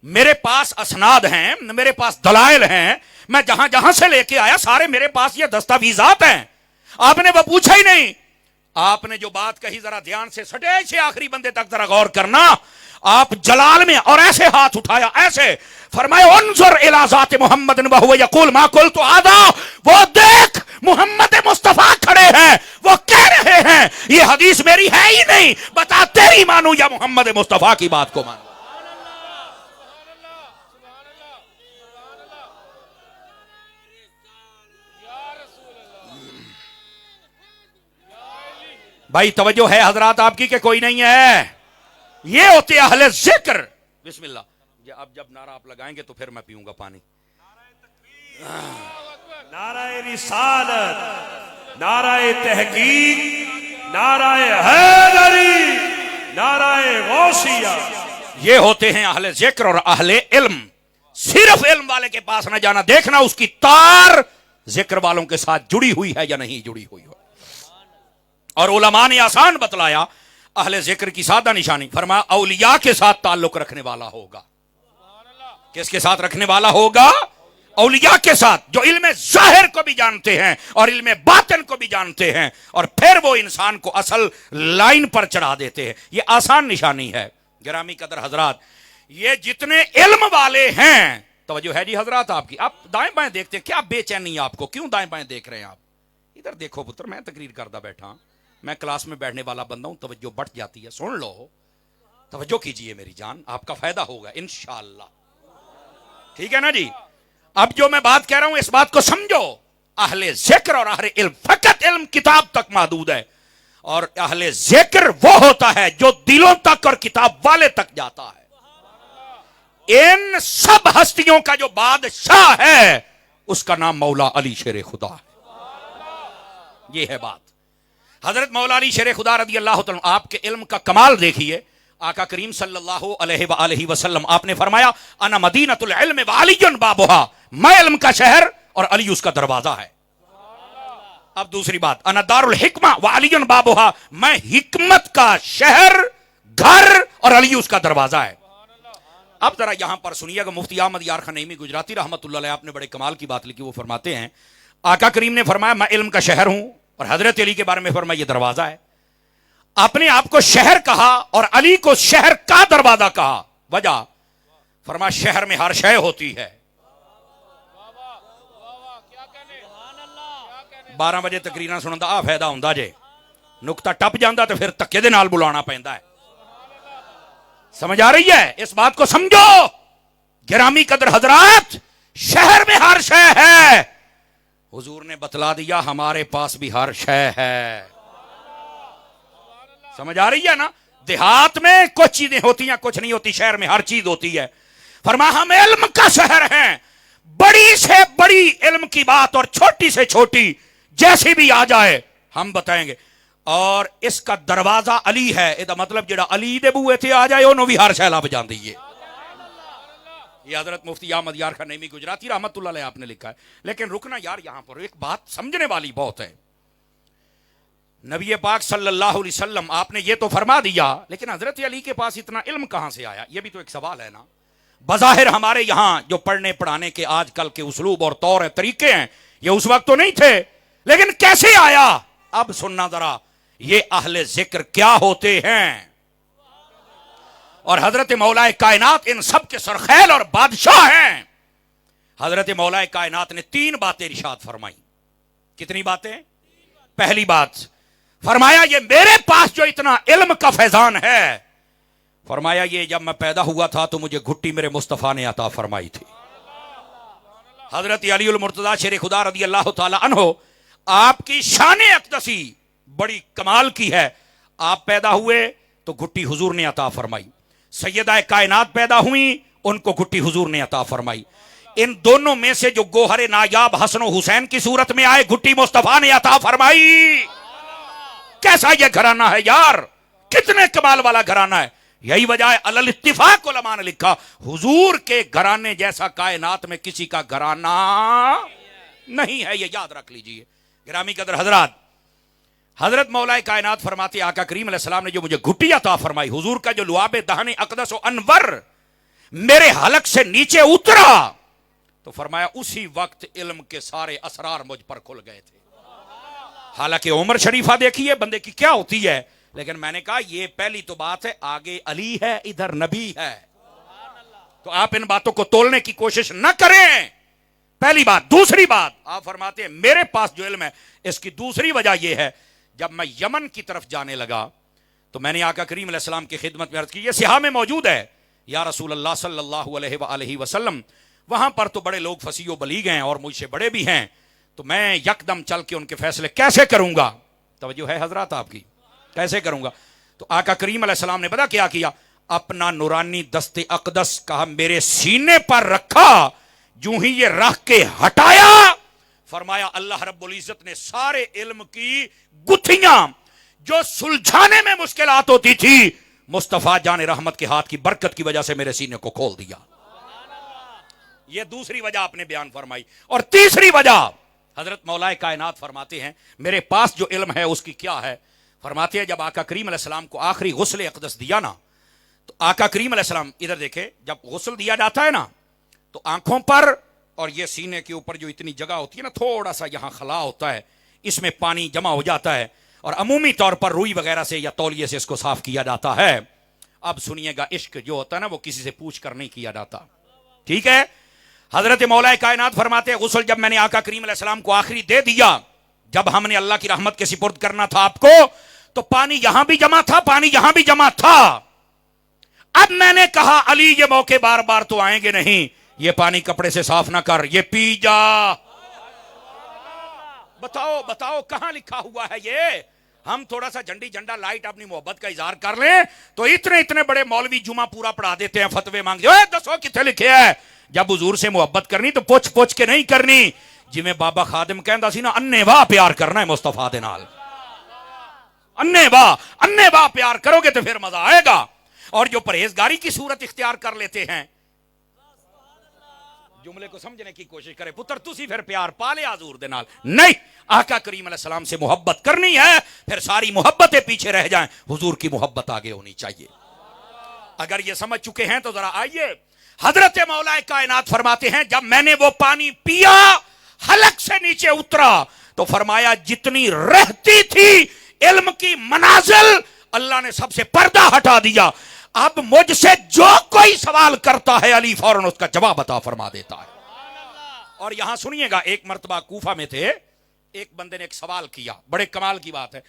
میرے پاس اسناد ہیں، میرے پاس دلائل ہیں، میں جہاں جہاں سے لے کے آیا سارے میرے پاس یہ دستاویزات ہیں. آپ نے وہ پوچھا ہی نہیں. آپ نے جو بات کہی ذرا دھیان سے سٹیج سے آخری بندے تک ذرا غور کرنا. آپ جلال میں اور ایسے ہاتھ اٹھایا، ایسے فرمایا انظر الی ذات محمد وهو یقول ما قلت هذا. وہ دیکھ محمد مصطفیٰ کھڑے ہیں، وہ کہہ رہے ہیں یہ حدیث میری ہے ہی نہیں، بتا تیری مانوں یا محمد مصطفیٰ کی بات کو مانوں. بھائی توجہ ہے حضرات آپ کی کہ کوئی نہیں ہے؟ یہ ہوتے اہل ذکر. بسم اللہ. اب جب نعرہ آپ لگائیں گے تو پھر میں پیوں گا پانی. نعرہ رسالت، نعرہ تحقیق، نعرہ حیدری، نعرہ غوثیہ. یہ ہوتے ہیں اہل ذکر اور اہل علم. صرف علم والے کے پاس نہ جانا، دیکھنا اس کی تار ذکر والوں کے ساتھ جڑی ہوئی ہے یا نہیں جڑی ہوئی ہو. اور علماء نے آسان بتلایا اہل ذکر کی سادہ نشانی. فرمایا اولیاء کے ساتھ تعلق رکھنے والا ہوگا. کس کے ساتھ رکھنے والا ہوگا؟ اولیاء کے ساتھ، جو علم ظاہر کو بھی جانتے ہیں اور علم باطن کو بھی جانتے ہیں، اور پھر وہ انسان کو اصل لائن پر چڑھا دیتے ہیں. یہ آسان نشانی ہے. گرامی قدر حضرات، یہ جتنے علم والے ہیں، توجہ ہے جی حضرات آپ کی. آپ دائیں بائیں دیکھتے ہیں، کیا بے چینی ہے آپ کو؟ کیوں دائیں بائیں دیکھ رہے ہیں آپ؟ ادھر دیکھو پتر، میں تقریر کردہ بیٹھا، میں کلاس میں بیٹھنے والا بندہ ہوں، توجہ بٹ جاتی ہے. سن لو، توجہ کیجئے میری جان، آپ کا فائدہ ہوگا انشاءاللہ. ٹھیک ہے نا جی؟ اب جو میں بات کہہ رہا ہوں اس بات کو سمجھو. اہل ذکر اور اہل علم، فقط علم کتاب تک محدود ہے، اور اہل ذکر وہ ہوتا ہے جو دلوں تک اور کتاب والے تک جاتا ہے. ان سب ہستیوں کا جو بادشاہ ہے اس کا نام مولا علی شیر خدا ہے. یہ ہے بات. حضرت مولا علی شیر خدا رضی اللہ تعالیٰ، آپ کے علم کا کمال دیکھیے. آقا کریم صلی اللہ علیہ وآلہ وسلم آپ نے فرمایا انا مدینۃ العلم وعلی بابھا، میں علم کا شہر اور علی اس کا دروازہ ہے. اب دوسری بات، انا دار الحکمہ وعلی بابھا، میں حکمت کا شہر، گھر، اور علی اس کا دروازہ ہے. اب ذرا یہاں پر سنیے گا، مفتی احمد یار خان نعیمی گجراتی رحمۃ اللہ علیہ، آپ نے بڑے کمال کی بات لکھی. وہ فرماتے ہیں آقا کریم نے فرمایا میں علم کا شہر ہوں، اور حضرت علی کے بارے میں فرمایا یہ دروازہ ہے. اپنے آپ کو شہر کہا اور علی کو شہر کا دروازہ کہا. وجہ فرمایا شہر میں ہر شے ہوتی ہے. 12 بجے تقریراں سنن دا آ فائدہ ہوندا جے، نقطہ ٹپ جاندا تو پھر تکے دے نال بلانا پیندا ہے. سمجھ آ رہی ہے؟ اس بات کو سمجھو گرامی قدر حضرات. شہر میں ہر شے ہے. حضور نے بتلا دیا ہمارے پاس بھی ہر شے ہے. سمجھ آ رہی ہے نا؟ دیہات میں کچھ چیزیں ہوتی ہیں کچھ نہیں ہوتی، شہر میں ہر چیز ہوتی ہے۔ فرمایا ہم علم کا شہر ہیں، بڑی سے بڑی علم کی بات اور چھوٹی سے چھوٹی جیسی بھی آ جائے ہم بتائیں گے، اور اس کا دروازہ علی ہے، یہ مطلب جڑا علی دے بوئے تھے آ جائے انہوں بھی ہر شہلا بجان دیئے۔ یہ حضرت مفتی احمد یار خان نعیمی گجراتی رحمت اللہ علیہ آپ نے لکھا ہے۔ لیکن رکنا یار یہاں پر ایک بات سمجھنے والی بہت ہے، نبی پاک صلی اللہ علیہ وسلم آپ نے یہ تو فرما دیا، لیکن حضرت علی کے پاس اتنا علم کہاں سے آیا؟ یہ بھی تو ایک سوال ہے نا۔ بظاہر ہمارے یہاں جو پڑھنے پڑھانے کے آج کل کے اسلوب اور طور طریقے ہیں یہ اس وقت تو نہیں تھے، لیکن کیسے آیا؟ اب سننا ذرا، یہ اہل ذکر کیا ہوتے ہیں، اور حضرت مولا کائنات ان سب کے سرخیل اور بادشاہ ہیں۔ حضرت مولا کائنات نے 3 باتیں ارشاد فرمائی۔ کتنی باتیں؟ پہلی بات فرمایا یہ میرے پاس جو اتنا علم کا فیضان ہے، فرمایا یہ جب میں پیدا ہوا تھا تو مجھے گھٹی میرے مصطفیٰ نے عطا فرمائی تھی۔ حضرت علی المرتضیٰ شیر خدا رضی اللہ تعالی عنہ، آپ کی شان اقدسی بڑی کمال کی ہے۔ آپ پیدا ہوئے تو گھٹی حضور نے عطا فرمائی، سیدہ کائنات پیدا ہوئی ان کو گھٹی حضور نے عطا فرمائی۔ ان دونوں میں سے جو گوہر نایاب حسن و حسین کی صورت میں آئے گھٹی مصطفیٰ نے عطا فرمائی۔ کیسا یہ گھرانہ ہے یار، کتنے کمال والا گھرانہ ہے۔ یہی وجہ ہے علی الاتفاق علماء نے لکھا حضور کے گھرانے جیسا کائنات میں کسی کا گھرانہ نہیں ہے، یہ یاد رکھ لیجئے۔ گرامی قدر حضرات، حضرت مولا کائنات فرماتے آقا کریم علیہ السلام نے جو مجھے گھٹی عطا فرمائی، حضور کا جو لعاب دہن اقدس و انور میرے حلق سے نیچے اترا تو فرمایا اسی وقت علم کے سارے اسرار مجھ پر کھل گئے تھے۔ حالانکہ عمر شریفہ دیکھیے بندے کی کیا ہوتی ہے، لیکن میں نے کہا یہ پہلی تو بات ہے، آگے علی ہے ادھر نبی ہے، تو آپ ان باتوں کو تولنے کی کوشش نہ کریں، پہلی بات۔ دوسری بات آپ فرماتے ہیں میرے پاس جو علم ہے، اس کی دوسری وجہ یہ ہے جب میں یمن کی طرف جانے لگا تو میں نے آقا کریم علیہ السلام کی خدمت میں عرض کی، یہ سیاہ میں موجود ہے یا رسول اللہ صلی اللہ علیہ وآلہ وسلم، وہاں پر تو بڑے لوگ فصیح و بلیغ ہیں اور مجھ سے بڑے بھی ہیں، تو میں یکدم چل کے ان کے فیصلے کیسے کروں گا؟ توجہ ہے حضرات آپ کی، کیسے کروں گا؟ تو آقا کریم علیہ السلام نے پتا کیا کیا؟ اپنا نورانی دست اقدس کہا میرے سینے پر رکھا، جو ہی یہ رکھ کے ہٹایا فرمایا اللہ رب العزت نے سارے علم کی گتھیاں جو سلجھانے میں مشکلات ہوتی تھی مصطفیٰ جان رحمت کے ہاتھ کی برکت کی وجہ سے میرے سینے کو کھول دیا۔ یہ دوسری وجہ آپ نے بیان فرمائی۔ اور تیسری وجہ حضرت مولا کائنات فرماتے ہیں میرے پاس جو علم ہے اس کی کیا ہے؟ فرماتے ہیں جب آقا کریم علیہ السلام کو آخری غسل اقدس دیا نا، تو آقا کریم علیہ السلام ادھر دیکھے، جب غسل دیا جاتا ہے نا تو آنکھوں پر اور یہ سینے کے اوپر جو اتنی جگہ ہوتی ہے نا، تھوڑا سا یہاں خلا ہوتا ہے، اس میں پانی جمع ہو جاتا ہے اور عمومی طور پر روئی وغیرہ سے یا تولیے سے اس کو صاف کیا جاتا ہے۔ اب سنیے گا، عشق جو ہوتا ہے نا وہ کسی سے پوچھ کر نہیں کیا جاتا، ٹھیک ہے؟ حضرت مولا کائنات فرماتے ہیں غسل جب میں نے آقا کریم علیہ السلام کو آخری دے دیا، جب ہم نے اللہ کی رحمت کے سپرد کرنا تھا آپ کو، تو پانی یہاں بھی جمع تھا، پانی یہاں بھی جمع تھا۔ اب میں نے کہا علی یہ موقع بار بار تو آئیں گے نہیں، یہ پانی کپڑے سے صاف نہ کر، یہ پی جا۔ بتاؤ بتاؤ کہاں لکھا ہوا ہے یہ؟ ہم تھوڑا سا جھنڈی جھنڈا لائٹ اپنی محبت کا اظہار کر لیں تو اتنے بڑے مولوی جمعہ پورا پڑھا دیتے ہیں، فتوے مانگ دے، دسو کتنے لکھے ہے؟ جب حضور سے محبت کرنی تو پوچھ پوچھ کے نہیں کرنی، جی میں بابا خادم کہندا سی نا، انے واہ پیار کرنا ہے مصطفیٰ دے نال، انے واہ پیار کرو گے تو پھر مزہ آئے گا۔ اور جو پرہیزگاری کی صورت اختیار کر لیتے ہیں، جملے کو سمجھنے کی کوشش کرے، پتر تسی پھر پیار پا لے حضور دے نال، نہیں، آقا کریم علیہ السلام سے محبت کرنی ہے، پھر ساری محبتیں پیچھے رہ جائیں، حضور کی محبت آگے ہونی چاہیے۔ اگر یہ سمجھ چکے ہیں تو ذرا آئیے، حضرت مولا کائنات فرماتے ہیں جب میں نے وہ پانی پیا، حلق سے نیچے اترا تو فرمایا جتنی رہتی تھی علم کی منازل، اللہ نے سب سے پردہ ہٹا دیا۔ اب مجھ سے جو کوئی سوال کرتا ہے علی فوراً اس کا جواب عطا فرما دیتا ہے۔ اور یہاں سنیے گا، ایک مرتبہ کوفہ میں تھے، ایک بندے نے ایک سوال کیا، بڑے کمال کی بات ہے،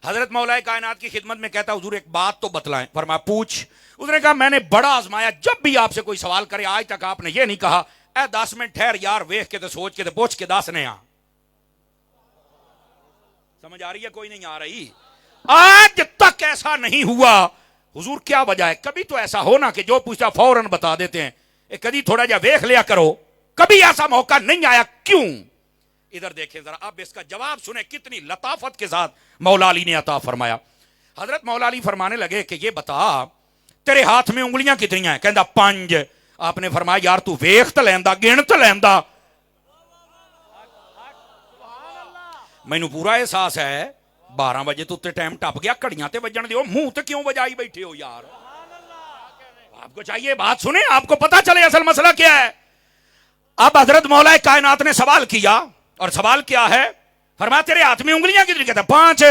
حضرت مولا کائنات کی خدمت میں کہتا حضور ایک بات تو بتلائیں، فرمایا پوچھ۔ اس نے کہا میں نے بڑا آزمایا، جب بھی آپ سے کوئی سوال کرے آج تک آپ نے یہ نہیں کہا اے 10 منٹ ٹھہر یار، ویخ کے تے سوچ کے تے پوچھ کے دس نے۔ سمجھ آ رہی ہے کوئی نہیں آ رہی؟ آج تک تک ایسا نہیں ہوا. حضور کیا وجہ ہے؟ کبھی تو ایسا ہونا کہ جو پوچھتا فوراً بتا دیتے ہیں, کبھی تھوڑا جا ویکھ لیا کرو. کبھی ایسا موقع نہیں آیا, کیوں؟ ادھر دیکھیں ذرا, اب اس کا جواب سنیں کتنی لطافت کے ساتھ مولا علی نے عطا فرمایا. حضرت مولا علی فرمانے لگے کہ یہ بتا تیرے ہاتھ میں انگلیاں کتنی ہیں؟ کہندا 5. آپ نے فرمایا یار تو ویکھ تے لیندا, گن تے لیندا. مینوں پورا احساس ہے 12 بجے تو تے ٹائم ٹپ گیا, گھڑیاں تے وجن دیو, منہ تے کیوں بجائی بیٹھے ہو یار؟ آپ کو چاہیے بات سنیں, آپ کو پتا چلے اصل مسئلہ کیا ہے. اب حضرت مولا کائنات نے سوال کیا, اور سوال کیا ہے؟ فرمایا تیرے ہاتھ میں انگلیاں کتنی؟ کہتا 5.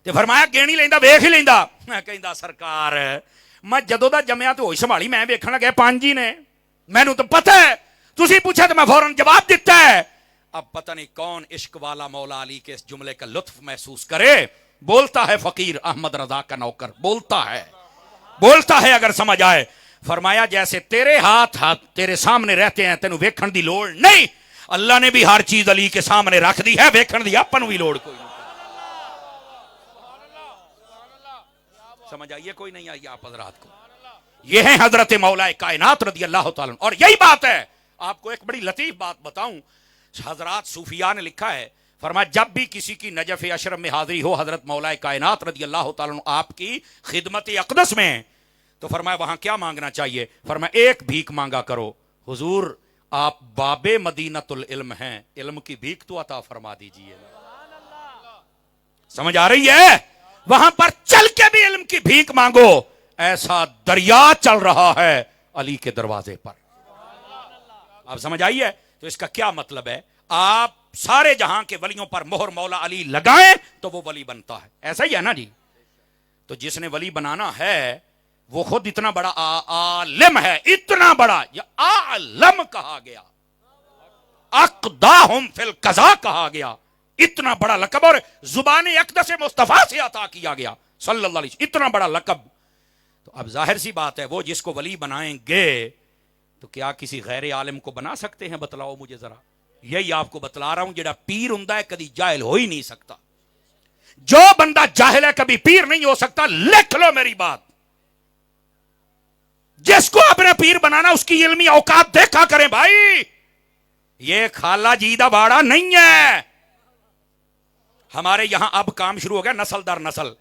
تے فرمایا گن ہی لیندا, ویکھ ہی لیندا. کہندا سرکار میں جدوں دا جمیا تو ہوئی سنبھالی, میں ویکھن لگا 5 ہی نے, مینوں تو پتہ ہے, تسی پوچھا تو میں فوراً جواب دیتا ہے. اب پتہ نہیں کون عشق والا مولا علی کے اس جملے کا لطف محسوس کرے. بولتا ہے فقیر احمد رضا کا نوکر, بولتا ہے اگر سمجھ آئے. فرمایا جیسے تیرے ہاتھ تیرے سامنے رہتے ہیں, تینوں ویکھن دی لوڑ نہیں. اللہ نے بھی ہر چیز علی کے سامنے رکھ دی ہے, ویکھن دی اپن بھی لوڑ کوئی نہیں. سمجھ آئیے کوئی نہیں آئیے آپ حضرات کو. یہ ہیں حضرت مولا کائنات رضی اللہ تعالیٰ. اور یہی بات ہے, آپ کو ایک بڑی لطیف بات بتاؤں. حضرات صوفیاء نے لکھا ہے, فرمایا جب بھی کسی کی نجف اشرف میں حاضری ہو حضرت مولا کائنات رضی اللہ تعالیٰ آپ کی خدمت اقدس میں, تو فرمایا وہاں کیا مانگنا چاہیے؟ فرمایا ایک بھیک مانگا کرو, حضور آپ باب مدینۃ العلم ہیں, علم کی بھیک تو عطا فرما دیجئے. سمجھ آ رہی ہے؟ وہاں پر چل کے بھی علم کی بھیک مانگو, ایسا دریا چل رہا ہے علی کے دروازے پر. آپ سمجھ آئیے؟ تو اس کا کیا مطلب ہے؟ آپ سارے جہاں کے ولیوں پر مہر مولا علی لگائیں تو وہ ولی بنتا ہے. ایسا ہی ہے نا جی؟ تو جس نے ولی بنانا ہے وہ خود اتنا بڑا عالم ہے, اتنا بڑا, یا عالم کہا گیا, اقداہم فی القضاء کہا گیا, اتنا بڑا لقب, اور زبان اقدس مصطفیٰ سے عطا کیا گیا صلی اللہ علیہ وسلم, اتنا بڑا لقب. تو اب ظاہر سی بات ہے وہ جس کو ولی بنائیں گے تو کیا کسی غیر عالم کو بنا سکتے ہیں؟ بتلاؤ مجھے ذرا. یہی آپ کو بتلا رہا ہوں, جڑا پیر ہوندا ہے کبھی جاہل ہو ہی نہیں سکتا. جو بندہ جاہل ہے کبھی پیر نہیں ہو سکتا. لکھ لو میری بات, جس کو اپنا پیر بنانا اس کی علمی اوقات دیکھا کریں بھائی. یہ خالہ جی دا باڑا نہیں ہے. ہمارے یہاں اب کام شروع ہو گیا نسل در نسل.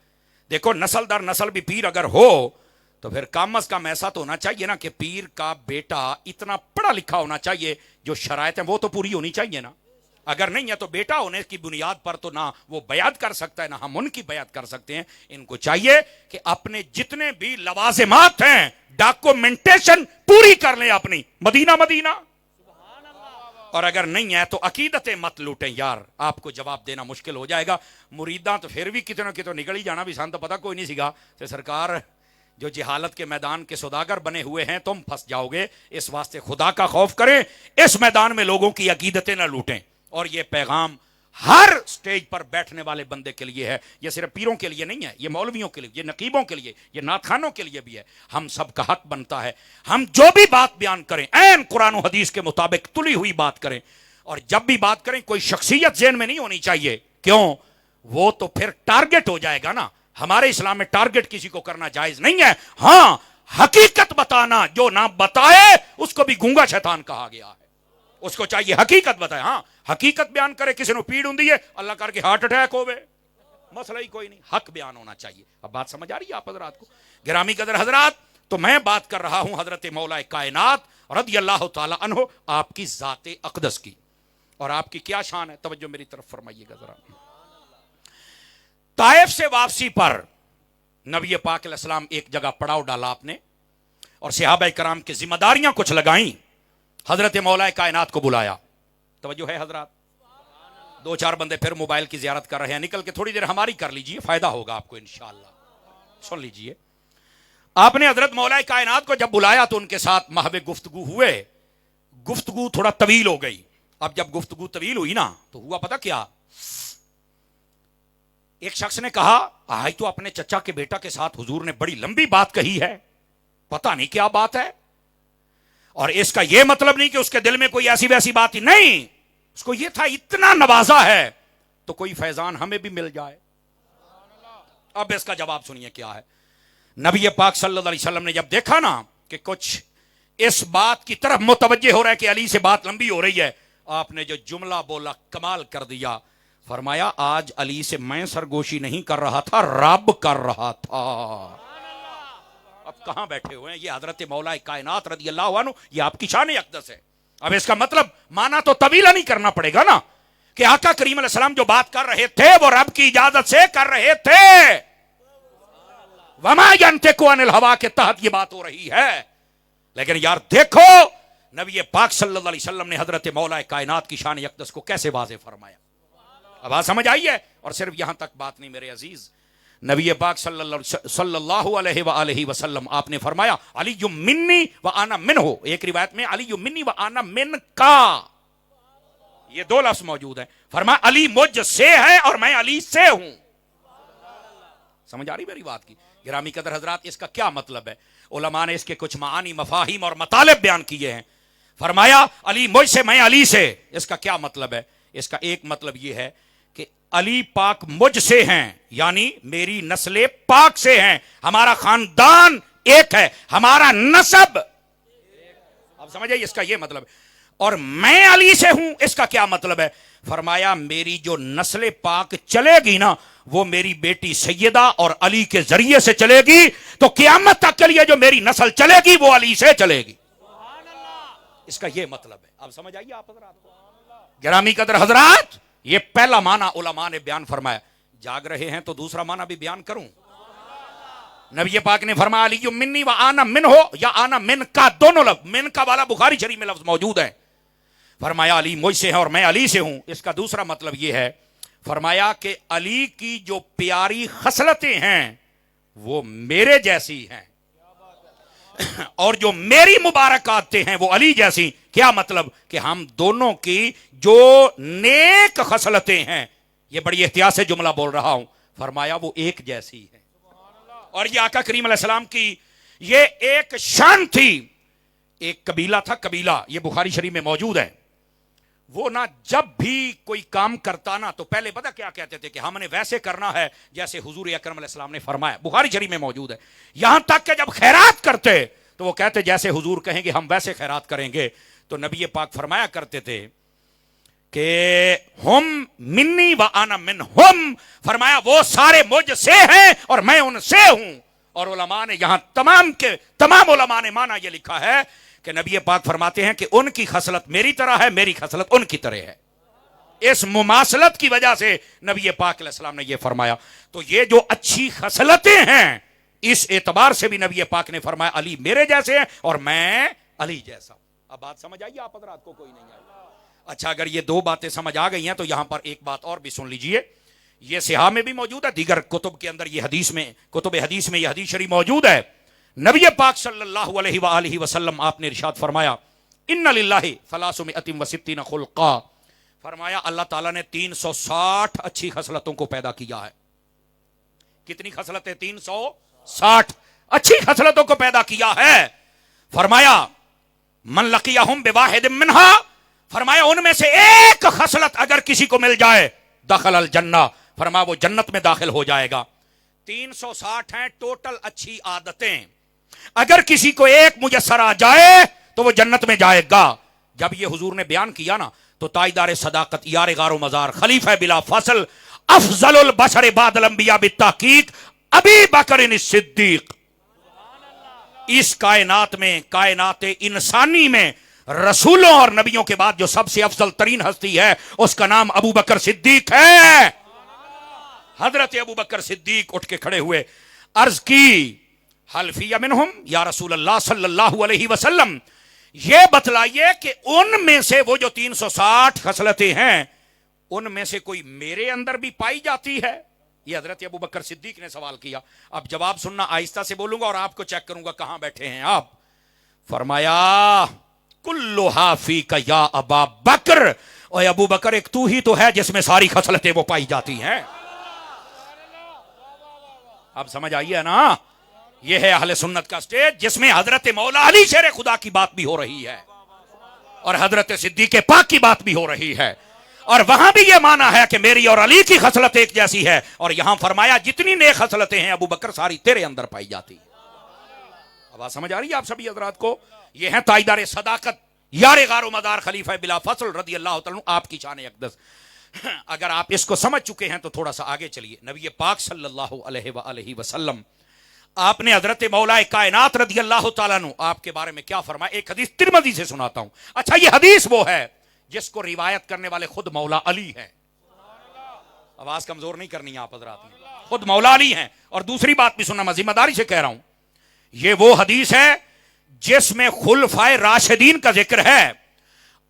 دیکھو نسل در نسل بھی پیر اگر ہو تو پھر کم از کم ایسا تو ہونا چاہیے نا کہ پیر کا بیٹا اتنا پڑھا لکھا ہونا چاہیے, جو شرائط ہیں وہ تو پوری ہونی چاہیے نا. اگر نہیں ہے تو بیٹا ہونے کی بنیاد پر تو نہ وہ بیعت کر سکتا ہے نہ ہم ان کی بیعت کر سکتے ہیں. ان کو چاہیے کہ اپنے جتنے بھی لوازمات ہیں ڈاکومنٹیشن پوری کر لیں اپنی, مدینہ. اور اگر نہیں ہے تو عقیدتیں مت لوٹیں یار, آپ کو جواب دینا مشکل ہو جائے گا. مریداں تو پھر بھی کتنا کتنا نکل ہی جانا, بھی سان تو پتہ کوئی نہیں سیگا کہ سرکار جو جہالت کے میدان کے سوداگر بنے ہوئے ہیں تم پھنس جاؤ گے. اس واسطے خدا کا خوف کریں, اس میدان میں لوگوں کی عقیدتیں نہ لوٹیں. اور یہ پیغام ہر سٹیج پر بیٹھنے والے بندے کے لیے ہے, یہ صرف پیروں کے لیے نہیں ہے, یہ مولویوں کے لیے, یہ نقیبوں کے لیے, یہ نعت خوانوں کے لیے بھی ہے. ہم سب کا حق بنتا ہے ہم جو بھی بات بیان کریں عین قرآن و حدیث کے مطابق تلی ہوئی بات کریں. اور جب بھی بات کریں کوئی شخصیت ذہن میں نہیں ہونی چاہیے. کیوں؟ وہ تو پھر ٹارگٹ ہو جائے گا نا. ہمارے اسلام میں ٹارگٹ کسی کو کرنا جائز نہیں ہے. ہاں حقیقت بتانا, جو نہ بتائے اس کو بھی گونگا شیطان کہا گیا ہے. اس کو چاہیے حقیقت بتائے. ہاں حقیقت بیان کرے, کسی نے پیڑ ہوں ہے اللہ کر کے ہارٹ اٹیک ہوئے, مسئلہ ہی کوئی نہیں. حق بیان ہونا چاہیے. اب بات سمجھ آ رہی ہے آپ حضرات کو؟ گرامی قدر حضرات, تو میں بات کر رہا ہوں حضرت مولا کائنات رضی اللہ تعالی عنہ آپ کی ذات اقدس کی. اور آپ کی کیا شان ہے, توجہ میری طرف فرمائیے گا ذرا. طائف سے واپسی پر نبی پاک علیہ السلام ایک جگہ پڑاؤ ڈالا آپ نے, اور صحابہ کرام کی ذمہ داریاں کچھ لگائیں. حضرت مولا کائنات کو بلایا. توجہ ہے حضرات؟ 2-4 بندے پھر موبائل کی زیارت کر رہے ہیں, نکل کے تھوڑی دیر ہماری کر لیجئے, فائدہ ہوگا آپ کو انشاءاللہ. سن لیجئے, آپ نے حضرت مولا کائنات کو جب بلایا تو ان کے ساتھ محو گفتگو ہوئے. گفتگو تھوڑا طویل ہو گئی. اب جب گفتگو طویل ہوئی نا تو ہوا پتہ کیا, ایک شخص نے کہا آج تو اپنے چچا کے بیٹا کے ساتھ حضور نے بڑی لمبی بات کہی ہے, پتہ نہیں کیا بات ہے. اور اس کا یہ مطلب نہیں کہ اس کے دل میں کوئی ایسی ویسی بات ہی نہیں, اس کو یہ تھا اتنا نوازا ہے تو کوئی فیضان ہمیں بھی مل جائے. اب اس کا جواب سنیے کیا ہے. نبی پاک صلی اللہ علیہ وسلم نے جب دیکھا نا کہ کچھ اس بات کی طرف متوجہ ہو رہا ہے کہ علی سے بات لمبی ہو رہی ہے, آپ نے جو جملہ بولا کمال کر دیا. فرمایا آج علی سے میں سرگوشی نہیں کر رہا تھا, رب کر رہا تھا. اب کہاں بیٹھے ہوئے ہیں یہ حضرت مولا کائنات رضی اللہ عنہ, یہ آپ کی شان اقدس ہے. اب اس کا مطلب مانا تو طویلہ نہیں کرنا پڑے گا نا کہ آقا کریم علیہ السلام جو بات کر رہے تھے وہ رب کی اجازت سے کر رہے تھے. وما ينطق عن الهوى کے تحت یہ بات ہو رہی ہے. لیکن یار دیکھو نبی پاک صلی اللہ علیہ وسلم نے حضرت مولا کائنات کی شان اقدس کو کیسے واضح فرمایا. اب بات سمجھ آئی ہے. اور صرف یہاں تک بات نہیں میرے عزیز, نبی پاک صلی اللہ علیہ وآلہ وسلم آپ نے فرمایا علی منی و انا منہ. ایک روایت میں علی منی و انا من کا, یہ دو لفظ موجود ہیں. فرمایا علی مجھ سے ہے اور میں علی سے ہوں. سمجھ آ رہی میری بات کی گرامی قدر حضرات؟ اس کا کیا مطلب ہے؟ علماء نے اس کے کچھ معانی مفاہیم اور مطالب بیان کیے ہیں. فرمایا علی مجھ سے میں علی سے, اس کا کیا مطلب ہے؟ اس کا ایک مطلب یہ ہے کہ علی پاک مجھ سے ہیں, یعنی میری نسل پاک سے ہیں, ہمارا خاندان ایک ہے, ہمارا نسب. اب سمجھے اس کا یہ مطلب ہے. اور میں علی سے ہوں, اس کا کیا مطلب ہے؟ فرمایا میری جو نسل پاک چلے گی نا وہ میری بیٹی سیدہ اور علی کے ذریعے سے چلے گی, تو قیامت تک کے لیے جو میری نسل چلے گی وہ علی سے چلے گی. اس کا یہ مطلب ہے. اب سمجھ آئیے آپ حضرات کو گرامی قدر حضرات, یہ پہلا معنی علماء نے بیان فرمایا. جاگ رہے ہیں تو دوسرا معنی بھی بیان کروں. نبی پاک نے فرمایا علی منی و آنا من ہو یا آنا من کا, دونوں لفظ من کا والا بخاری شریف میں لفظ موجود ہے. فرمایا علی مجھ سے ہے اور میں علی سے ہوں. اس کا دوسرا مطلب یہ ہے, فرمایا کہ علی کی جو پیاری خصلتیں ہیں وہ میرے جیسی ہیں اور جو میری مبارکاتیں ہیں وہ علی جیسی. کیا مطلب؟ کہ ہم دونوں کی جو نیک خصلتیں ہیں, یہ بڑی احتیاط سے جملہ بول رہا ہوں, فرمایا وہ ایک جیسی ہے. اور یہ آقا کریم علیہ السلام کی یہ ایک شان تھی. ایک قبیلہ تھا, قبیلہ یہ بخاری شریف میں موجود ہے. وہ نا جب بھی کوئی کام کرتا نا تو پہلے پتہ کیا کہتے تھے کہ ہم نے ویسے کرنا ہے جیسے حضور اکرم علیہ السلام نے فرمایا. بخاری شریف میں موجود ہے. یہاں تک کہ جب خیرات کرتے تو وہ کہتے جیسے حضور کہیں گے ہم ویسے خیرات کریں گے. تو نبی پاک فرمایا کرتے تھے کہ ہم منی و انا منہم, فرمایا وہ سارے مجھ سے ہیں اور میں ان سے ہوں. اور علماء نے یہاں تمام علماء نے مانا یہ لکھا ہے کہ نبی پاک فرماتے ہیں کہ ان کی خصلت میری طرح ہے, میری خصلت ان کی طرح ہے. اس مماثلت کی وجہ سے نبی پاک علیہ السلام نے یہ فرمایا. تو یہ جو اچھی خصلتیں ہیں اس اعتبار سے بھی نبی پاک نے فرمایا علی میرے جیسے ہیں اور میں علی جیسا ہوں. اب بات سمجھ آئی آپ حضرات کو؟ کوئی نہیں آئی؟ اچھا, اگر یہ دو باتیں سمجھ آ گئی ہیں تو یہاں پر ایک بات اور بھی سن لیجئے. یہ صحاح میں بھی موجود ہے, دیگر کتب کے اندر یہ حدیث میں, کتب حدیث میں یہ حدیث شریف موجود ہے. نبی پاک صلی اللہ علیہ وآلہ وسلم آپ نے ارشاد فرمایا ان للہ 360 خلقا, فرمایا اللہ تعالیٰ نے 360 اچھی خصلتوں کو پیدا کیا ہے. کتنی خصلتیں؟ 360 اچھی خصلتوں کو پیدا کیا ہے. فرمایا من لقیہم بواحد منہا, فرمایا ان میں سے ایک خصلت اگر کسی کو مل جائے دخل الجنہ, فرمایا وہ جنت میں داخل ہو جائے گا. 360 ہیں ٹوٹل اچھی عادتیں, اگر کسی کو ایک میسر آ جائے تو وہ جنت میں جائے گا. جب یہ حضور نے بیان کیا نا تو تاجدار صداقت, یار غار و مزار, خلیفہ بلا فصل, افضل البشر بعد الانبیاء بالتحقیق ابی بکر الصدیق, اس کائنات میں, کائنات انسانی میں رسولوں اور نبیوں کے بعد جو سب سے افضل ترین ہستی ہے اس کا نام ابو بکر صدیق ہے. حضرت ابو بکر صدیق اٹھ کے کھڑے ہوئے, عرض کی حل فی منہم یا رسول اللہ صلی اللہ علیہ وسلم, یہ بتلائیے کہ ان میں سے وہ جو 360 خصلتیں ہیں ان میں سے کوئی میرے اندر بھی پائی جاتی ہے؟ یہ حضرت ابو بکر صدیق نے سوال کیا. اب جواب سننا, آہستہ سے بولوں گا اور آپ کو چیک کروں گا کہاں بیٹھے ہیں آپ. فرمایا کلھا فیک یا ابا بکر, اور ابو بکر ایک تو ہی تو ہے جس میں ساری خصلتیں وہ پائی جاتی ہیں. اب سمجھ آئیے نا, یہ ہے اہل سنت کا سٹیج جس میں حضرت مولا علی شیر خدا کی بات بھی ہو رہی ہے اور حضرت صدیق پاک کی بات بھی ہو رہی ہے. اور وہاں بھی یہ مانا ہے کہ میری اور علی کی خصلت ایک جیسی ہے، اور یہاں فرمایا جتنی نیک خصلتیں ہیں ابو بکر ساری تیرے اندر پائی جاتی ہیں۔ آواز سمجھ آ رہی ہے آپ سبھی حضرات کو؟ یہ ہیں تائیدار صداقت، یار غار و مدار خلیفہ بلا فصل رضی اللہ تعالیٰ عنہ، آپ کی شان اقدس۔ اگر آپ اس کو سمجھ چکے ہیں تو تھوڑا سا آگے چلیے۔ نبی پاک صلی اللہ علیہ وآلہ وسلم آپ نے حضرت مولا کائنات رضی اللہ تعالیٰ عنہ آپ کے بارے میں کیا فرمایا؟ ایک حدیث ترمذی سے سناتا ہوں۔ اچھا، یہ حدیث وہ ہے جس کو روایت کرنے والے خود مولا علی ہیں۔ آواز کمزور نہیں کرنی آپ حضرات نے، خود مولا علی ہیں۔ اور دوسری بات بھی سننا، میں ذمہ داری سے کہہ رہا ہوں، یہ وہ حدیث ہے جس میں خلفائے راشدین کا ذکر ہے،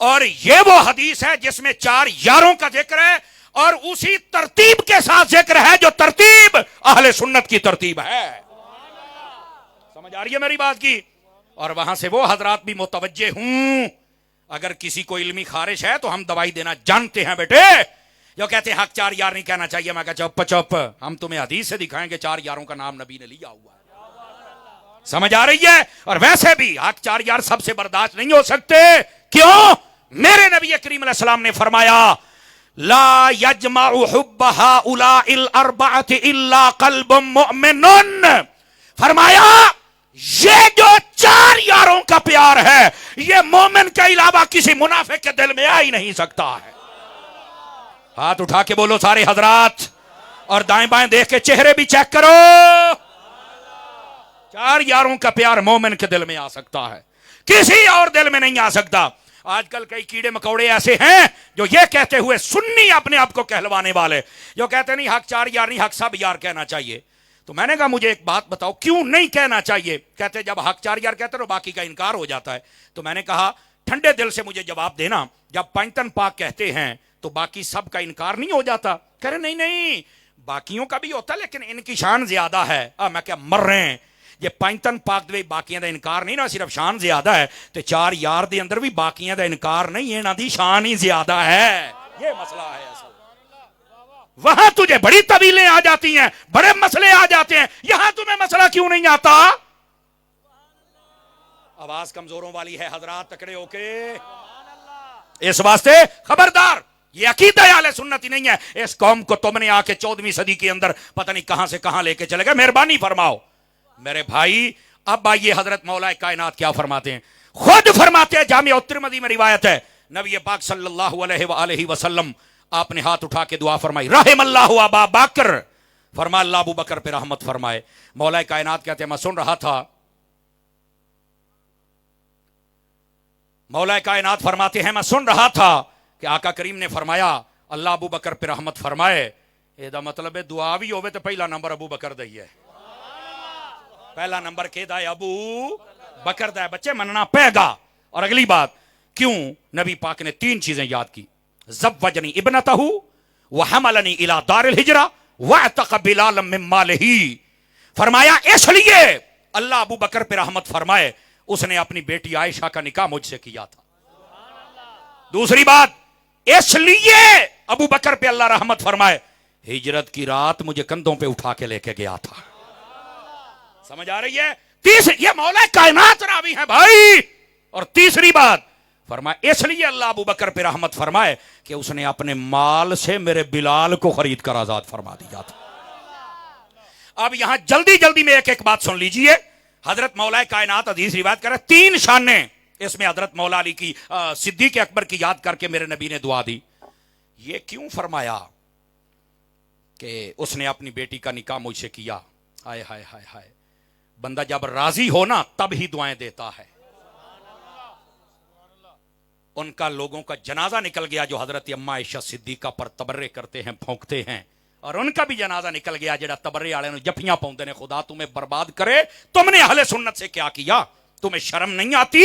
اور یہ وہ حدیث ہے جس میں 4 یاروں کا ذکر ہے، اور اسی ترتیب کے ساتھ ذکر ہے جو ترتیب اہل سنت کی ترتیب ہے۔ سمجھ آ رہی ہے میری بات کی؟ اور وہاں سے وہ حضرات بھی متوجہ ہوں، اگر کسی کو علمی خارش ہے تو ہم دوائی دینا جانتے ہیں بیٹے، جو کہتے ہیں حق 4 یار نہیں کہنا چاہیے، میں کہا چپ چپ، ہم تمہیں حدیث سے دکھائیں گے 4 یاروں کا نام نبی نے لیا ہوا ہے۔ سمجھ آ رہی ہے؟ اور ویسے بھی حق 4 یار سب سے برداشت نہیں ہو سکتے، کیوں؟ میرے نبی کریم علیہ السلام نے فرمایا لا یجمع حب ہؤلاء الاربعۃ الا قلب مؤمن، فرمایا یہ جو 4 یاروں کا پیار ہے یہ مومن کے علاوہ کسی منافق کے دل میں آ ہی نہیں سکتا ہے۔ ہاتھ اٹھا کے بولو سارے حضرات، اور دائیں بائیں دیکھ کے چہرے بھی چیک کرو۔ 4 یاروں کا پیار مومن کے دل میں آ سکتا ہے، کسی اور دل میں نہیں آ سکتا۔ آج کل کئی کیڑے مکوڑے ایسے ہیں جو یہ کہتے ہوئے سنی اپنے آپ کو کہلوانے والے، جو کہتے نہیں حق 4 یار نہیں، حق سب یار کہنا چاہیے۔ تو میں نے کہا مجھے ایک بات بتاؤ کیوں نہیں کہنا چاہیے؟ کہتے جب حق 4 یار کہتے تو باقی کا انکار ہو جاتا ہے۔ تو میں نے کہا ٹھنڈے دل سے مجھے جواب دینا، جب پنجتن پاک کہتے ہیں تو باقی سب کا انکار نہیں ہو جاتا؟ کہہ رہے نہیں، باقیوں کا بھی ہوتا ہے لیکن ان کی شان زیادہ ہے۔ میں کیا مر رہے ہیں؟ یہ پنجتن پاک دے باقیاں دا انکار نہیں نا، صرف شان زیادہ ہے، تے 4 یار دے اندر بھی باقیاں دا انکار نہیں ہے، انہاں دی شان ہی زیادہ ہے۔ یہ مسئلہ ہے اصل۔ وہاں تجھے بڑی طویلیں آ جاتی ہیں، بڑے مسئلے آ جاتے ہیں، یہاں تمہیں مسئلہ کیوں نہیں آتا؟ آواز کمزوروں والی ہے حضرات، تکڑے ہو کے۔ اس واسطے خبردار، یہ عقیدہ اہل سنت ہی نہیں ہے۔ اس قوم کو تم نے آ کے 14ویں صدی کے اندر پتہ نہیں کہاں سے کہاں لے کے چلے گئے۔ مہربانی فرماؤ میرے بھائی۔ اب آئیے حضرت مولا کائنات کیا فرماتے ہیں، خود فرماتے ہیں، جامع ترمذی میں روایت ہے، نبی پاک صلی اللہ علیہ وآلہ وسلم آپ نے ہاتھ اٹھا کے دعا فرمائی، رحم اللہ ابا بکر، فرما اللہ ابو بکر پہ رحمت فرمائے۔ مولا کائنات کہتے ہیں میں سن رہا تھا، مولا کائنات فرماتے ہیں میں سن رہا تھا کہ آقا کریم نے فرمایا اللہ ابو بکر پہ رحمت فرمائے۔ یہ دا مطلب ہے دعا بھی ہوئے تو پہلا نمبر ابو بکر دئی ہے، پہلا نمبر کے دا ہے ابو بکر دا ہے، بچے مننا پے گا۔ اور اگلی بات، کیوں نبی پاک نے 3 چیزیں یاد کی، زوجنی ابنتہ وحملنی الی دار الہجرہ واعتق بلالا من مالہ، فرمایا اس لیے اللہ ابو بکر پہ رحمت فرمائے، اس نے اپنی بیٹی عائشہ کا نکاح مجھ سے کیا تھا۔ دوسری بات، اس لیے ابو بکر پہ اللہ رحمت فرمائے، ہجرت کی رات مجھے کندھوں پہ اٹھا کے لے کے گیا تھا۔ سمجھ آ رہی ہے؟ یہ مولا کائنات راوی ہیں بھائی۔ اور تیسری بات فرمایا اس لیے اللہ ابو بکر پہ رحمت فرمائے کہ اس نے اپنے مال سے میرے بلال کو خرید کر آزاد فرما دیا تھا۔ اب یہاں جلدی جلدی میں ایک ایک بات سن لیجئے۔ حضرت مولا کائنات حدیث روایت کر رہے 3 شانیں، اس میں حضرت مولا علی کی صدیق اکبر کی یاد کر کے میرے نبی نے دعا دی۔ یہ کیوں فرمایا کہ اس نے اپنی بیٹی کا نکاح مجھ سے کیا؟ ہائے ہائے ہائے ہائے، بندہ جب راضی ہو نا تب ہی دعائیں دیتا ہے۔ ان کا لوگوں کا جنازہ نکل گیا جو حضرت اماں عائشہ صدیقہ پر تبرے کرتے ہیں، پھونکتے ہیں، اور ان کا بھی جنازہ نکل گیا جڑا تبرے والے نوں جفیاں پاؤندے نے۔ خدا تمہیں برباد کرے، تم نے اہل سنت سے کیا کیا؟ تمہیں شرم نہیں آتی؟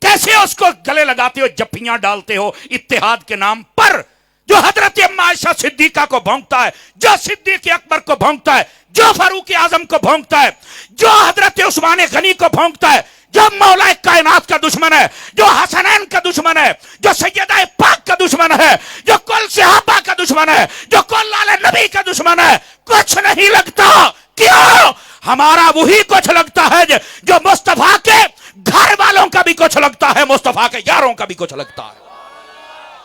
کیسے اس کو گلے لگاتے ہو، جفیاں ڈالتے ہو اتحاد کے نام پر؟ جو حضرت اماں عائشہ صدیقہ کو بھونکتا ہے، جو صدیق اکبر کو بھونکتا ہے، جو فاروق اعظم کو بھونکتا ہے، جو حضرت عثمان غنی کو بھونکتا ہے، جو مولا کائنات کا دشمن ہے، جو حسنین کا دشمن ہے، جو سیدہ پاک کا دشمن ہے، جو کل صحابہ کا دشمن ہے، جو کل آل نبی کا دشمن ہے، کچھ نہیں لگتا۔ کیوں؟ ہمارا وہی کچھ لگتا ہے جو مصطفیٰ کے گھر والوں کا بھی کچھ لگتا ہے، مصطفیٰ کے یاروں کا بھی کچھ لگتا ہے۔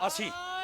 80,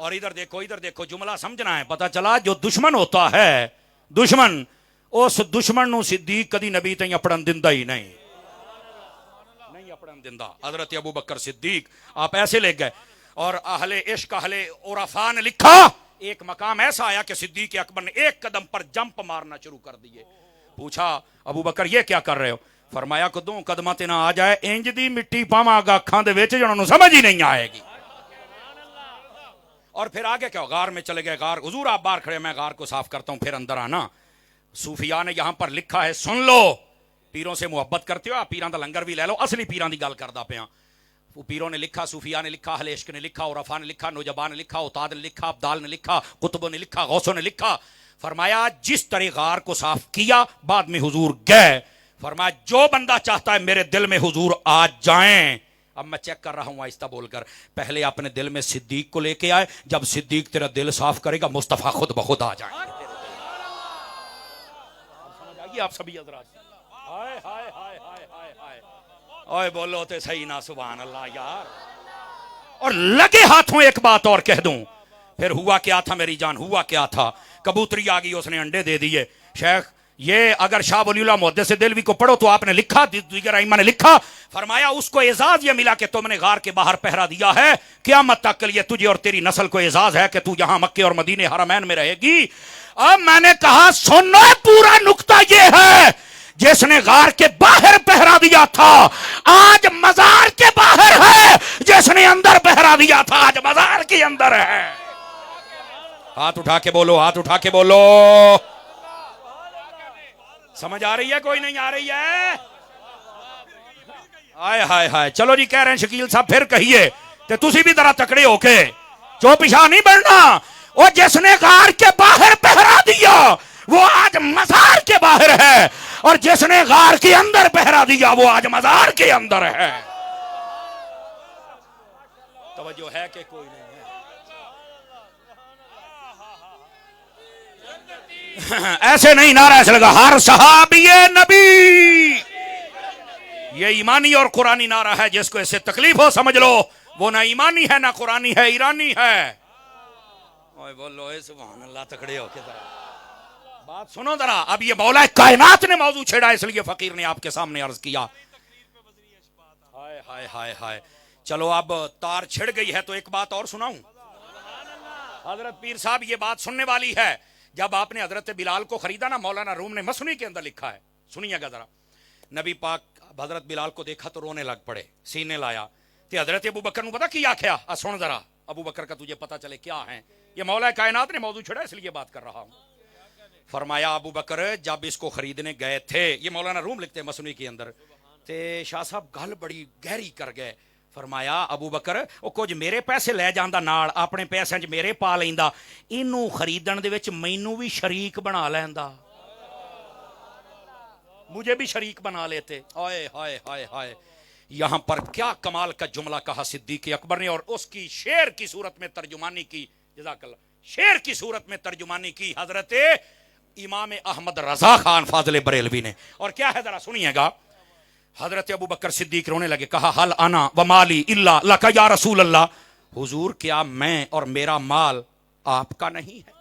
اور ادھر دیکھو جملہ سمجھنا ہے. پتہ چلا جو دشمن ہوتا ہے دشمن, اس دشمن نو صدیق کدی نبی تائیں اپڑن دندا ہی نہیں اپڑن دندا. حضرت ابو بکر صدیق آپ ایسے لے گئے. اور اہل عشق اہل عرفاء نے لکھا ایک مقام ایسا آیا کہ صدیق اکبر نے ایک قدم پر جمپ مارنا شروع کر دیے. پوچھا ابو بکر یہ کیا کر رہے ہو؟ فرمایا کہ دو قدماں تے نہ آ جائے انج دی مٹی پاواں گا اکھاں دے وچ جنہاں نوں سمجھ ہی نہیں آئے گی. اور پھر آگے کیا غار میں چلے گئے. غار حضور آپ باہر کھڑے, میں غار کو صاف کرتا ہوں پھر اندر آنا. صوفیاء نے یہاں پر لکھا ہے, سن لو. پیروں سے محبت کرتے ہو آپ, پیراں دا لنگر بھی لے لو, اصلی پیراں دی گل کردا پیاں. وہ پیروں نے لکھا, صوفیاء نے لکھا, اہل عشق نے لکھا, عرفاء نے لکھا, نجباء نے لکھا, اوتاد نے لکھا, ابدال نے لکھا, قطبوں نے لکھا, غوثوں نے لکھا. فرمایا جس طرح غار کو صاف کیا بعد میں حضور گئے. فرمایا جو بندہ چاہتا ہے میرے دل میں حضور آ جائیں. اب میں چیک کر رہا ہوں آہستہ بول کر, پہلے اپنے دل میں صدیق کو لے کے آئے, جب صدیق تیرا دل صاف کرے گا مصطفیٰ خود بخود آ جائیں گے. سمجھ آئیے آپ سبھی حضرات؟ ہائے ہائے ہائے ہائے ہائے ہائے, اوئے بولو تے صحیح نا سبحان اللہ یار. اور لگے ہاتھوں ایک بات اور کہہ دوں, پھر ہوا کیا تھا میری جان, ہوا کیا تھا؟ کبوتری آ گئی, اس نے انڈے دے دیے. شیخ یہ اگر شاہ ولی اللہ محدث دہلوی کو پڑھو تو آپ نے لکھا, دیگر ائمہ نے لکھا, فرمایا اس کو اعزاز یہ ملا کہ تم نے غار کے باہر پہرا دیا ہے, قیامت تک کے لیے تجھے اور تیری نسل کو اعزاز ہے کہ تو یہاں مکے اور مدینے حرمین میں رہے گی. اب میں نے کہا سنو, پورا نقطہ یہ ہے, جس نے غار کے باہر پہرا دیا تھا آج مزار کے باہر ہے, جس نے اندر پہرا دیا تھا آج مزار کے اندر ہے. ہاتھ اٹھا کے بولو, ہاتھ اٹھا کے بولو. سمجھ آ رہی ہے کوئی نہیں آ رہی ہے؟ آئے ہائے ہائے. چلو جی کہہ رہے ہیں شکیل صاحب پھر کہیے کہ تسی بھی ذرا تکڑے ہو کے چوپشا نہیں بننا. وہ جس نے غار کے باہر پہرا دیا وہ آج مزار کے باہر ہے, اور جس نے غار کے اندر پہرا دیا وہ آج مزار کے اندر ہے. توجہ ہے کہ کوئی نہیں ہے؟ ایسے نہیں نعرہ ایسے لگا, ہر صحابی نبی. یہ ایمانی اور قرآنی نعرہ ہے, جس کو اس سے تکلیف ہو سمجھ لو وہ نہ ایمانی ہے نہ قرآنی ہے, ایرانی ہے. اوے بولو اے سبحان اللہ, تکڑے ہو کے ذرا بات سنو ذرا. اب یہ مولا کائنات نے موضوع چھیڑا, اس لیے فقیر نے آپ کے سامنے عرض کیا. ہائے ہائے ہائے ہائے. چلو اب تار چھڑ گئی ہے تو ایک بات اور سناؤں. حضرت پیر صاحب یہ بات سننے والی ہے, جب آپ نے حضرت بلال کو خریدا نا, مولانا روم نے مسنوی کے اندر لکھا ہے, سنیے گا ذرا. نبی پاک حضرت بلال کو دیکھا تو رونے لگ پڑے, سینے لایا. تے حضرت ابو بکر نے پتا کیا کیا, سن ذرا, ابو بکر کا تجھے پتا چلے کیا ہے. یہ مولا کائنات نے موضوع چھڑا, اس لیے بات کر رہا ہوں. فرمایا ابو بکر جب اس کو خریدنے گئے تھے, یہ مولانا روم لکھتے ہیں مسنوی کے اندر, تے شاہ صاحب گل بڑی گہری کر گئے. فرمایا ابو بکر او کچھ میرے پیسے لے جاندا نال, اپنے پیسے چ میرے پا لیندا, اینو خریدن دے وچ مینوں بھی شریک بنا لیندا, مجھے بھی شریک بنا لیتے. ہائے ہائے ہائے ہائے. یہاں پر کیا کمال کا جملہ کہا صدیق اکبر نے, اور اس کی شعر کی صورت میں ترجمانی کی. جزاک اللہ. شعر کی صورت میں ترجمانی کی حضرت امام احمد رضا خان فاضل بریلوی نے. اور کیا ہے ذرا سنیے گا. حضرت ابو بکر صدیق رونے لگے, کہا حل انا و مالی الا لک یا رسول اللہ. حضور کیا میں اور میرا مال آپ کا نہیں ہے؟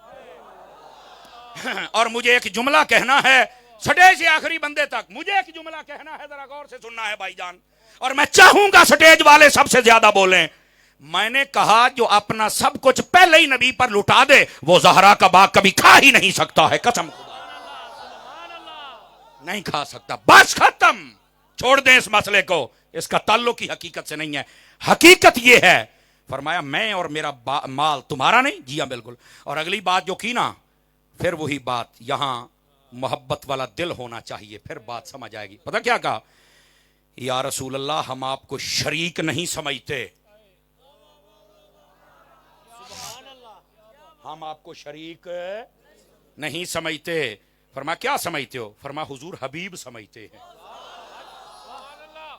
اور مجھے ایک جملہ کہنا ہے, سٹیج سے آخری بندے تک مجھے ایک جملہ کہنا ہے, ذرا غور سے سننا ہے بھائی جان, اور میں چاہوں گا سٹیج والے سب سے زیادہ بولیں. میں نے کہا جو اپنا سب کچھ پہلے ہی نبی پر لٹا دے وہ زہرا کا باغ کبھی کھا ہی نہیں سکتا ہے, قسم خدا نہیں کھا سکتا. بس ختم, چھوڑ دیں اس مسئلے کو, اس کا تعلق ہی حقیقت سے نہیں ہے. حقیقت یہ ہے, فرمایا میں اور میرا مال تمہارا نہیں. جی ہاں بالکل. اور اگلی بات جو کی نا, پھر وہی بات, یہاں محبت والا دل ہونا چاہیے, پھر بات سمجھ آئے گی. پتہ کیا کہا, یا رسول اللہ ہم آپ کو شریک نہیں سمجھتے, ہم آپ کو شریک نہیں سمجھتے. فرمایا کیا سمجھتے ہو؟ فرمایا حضور حبیب سمجھتے ہیں.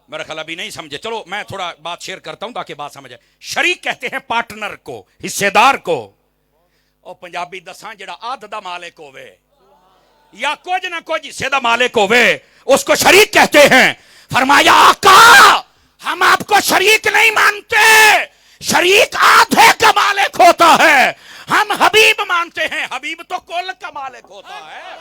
میرا خیال ابھی نہیں سمجھے, چلو میں تھوڑا بات شیئر کرتا ہوں تاکہ بات سمجھ آئے. شریک کہتے ہیں پارٹنر کو, حصے دار کو. اور پنجابی دساں جڑا آدھ دا مالک ہوئے یا کچھ نہ کچھ حصے دا مالک ہوئے, اس کو شریک کہتے ہیں. فرمایا آقا ہم آپ کو شریک نہیں مانتے, شریک آدھے کا مالک ہوتا ہے. حبیب مانتے ہیں، حبیب تو کل کا مالک ہوتا ہے۔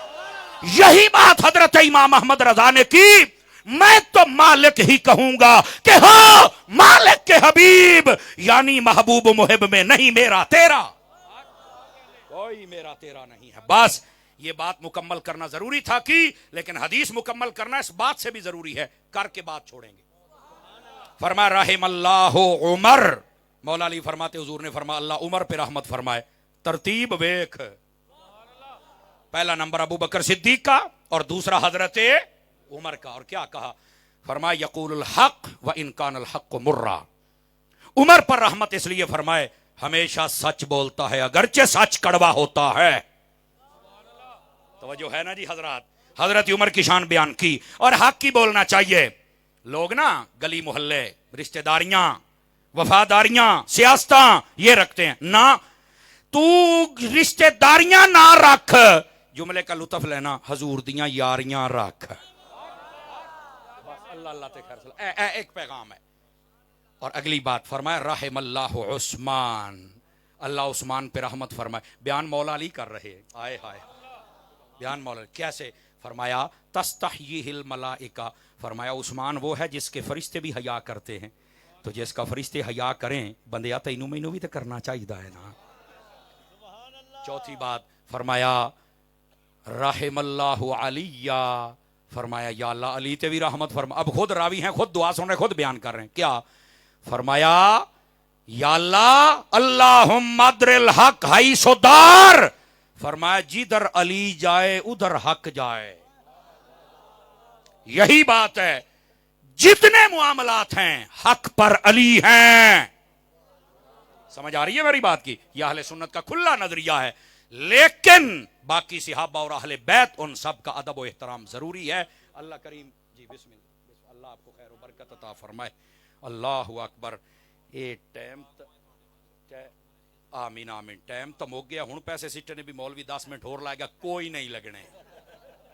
یہی بات حضرت امام احمد رضا نے کی، میں تو مالک ہی کہوں گا کہ ہاں مالک کے حبیب، یعنی محبوب محب میں نہیں میرا تیرا، کوئی میرا تیرا نہیں ہے۔ بس یہ بات مکمل کرنا ضروری تھا کی، لیکن حدیث مکمل کرنا اس بات سے بھی ضروری ہے، کر کے بات چھوڑیں گے۔ فرمایا رحم اللہ عمر، مولا علی فرماتے حضور نے فرمایا اللہ عمر پہ رحمت فرمائے۔ ترتیب ویکھ، پہلا نمبر ابو بکر صدیق کا اور دوسرا حضرت عمر کا، اور کیا کہا؟ فرمایا یقول الحق وان کان الحق مرا۔ عمر پر رحمت اس لیے فرمائے ہمیشہ سچ بولتا ہے اگرچہ سچ کڑوا ہوتا ہے۔ توجہ ہے نا جی حضرات، حضرت عمر کی شان بیان کی، اور حق کی بولنا چاہیے۔ لوگ نا گلی محلے رشتہ داریاں وفاداریاں سیاستاں یہ رکھتے ہیں، نہ تو رشتہ داریاں نہ رکھ، جملے کا لطف لینا، حضور دیاں یاریاں رکھ۔ اللہ اللہ تے خیر ایک پیغام ہے۔ اور اگلی بات فرمایا رحم اللہ عثمان، اللہ عثمان پہ رحمت فرمائے۔ بیان مولا علی کر رہے، آئے ہائے بیان مولا کیسے؟ فرمایا تستحییہ الملائکہ، فرمایا عثمان وہ ہے جس کے فرشتے بھی حیا کرتے ہیں، تو جس کا فرشتے حیا کریں بندیا تینوں مینوں بھی تو کرنا چاہیے نا۔ چوتھی بات فرمایا رحم اللہ علی، فرمایا یا اللہ علی تے بھی رحمت فرما۔ اب خود راوی ہیں، خود دعا سن رہے، خود بیان کر رہے ہیں، کیا فرمایا یا اللہ اللہم ادر الحق حیث دار، فرمایا جدھر علی جائے ادھر حق جائے۔ یہی بات ہے، جتنے معاملات ہیں حق پر علی ہیں۔ سمجھ آ رہی ہے میری بات کی؟ یہ اہل سنت کا کھلا نظریہ ہے، لیکن باقی صحابہ اور اہل بیت ان سب کا ادب و احترام ضروری ہے۔ اللہ کریم جی بسم اللہ، اللہ آپ کو خیر و برکت عطا فرمائے۔ اللہ اکبر۔ اے ٹائم آمین آمین، ٹائم تو مک گیا، ہوں پیسے سٹے نے بھی مولوی 10 منٹ اور لائے گا، کوئی نہیں لگنے،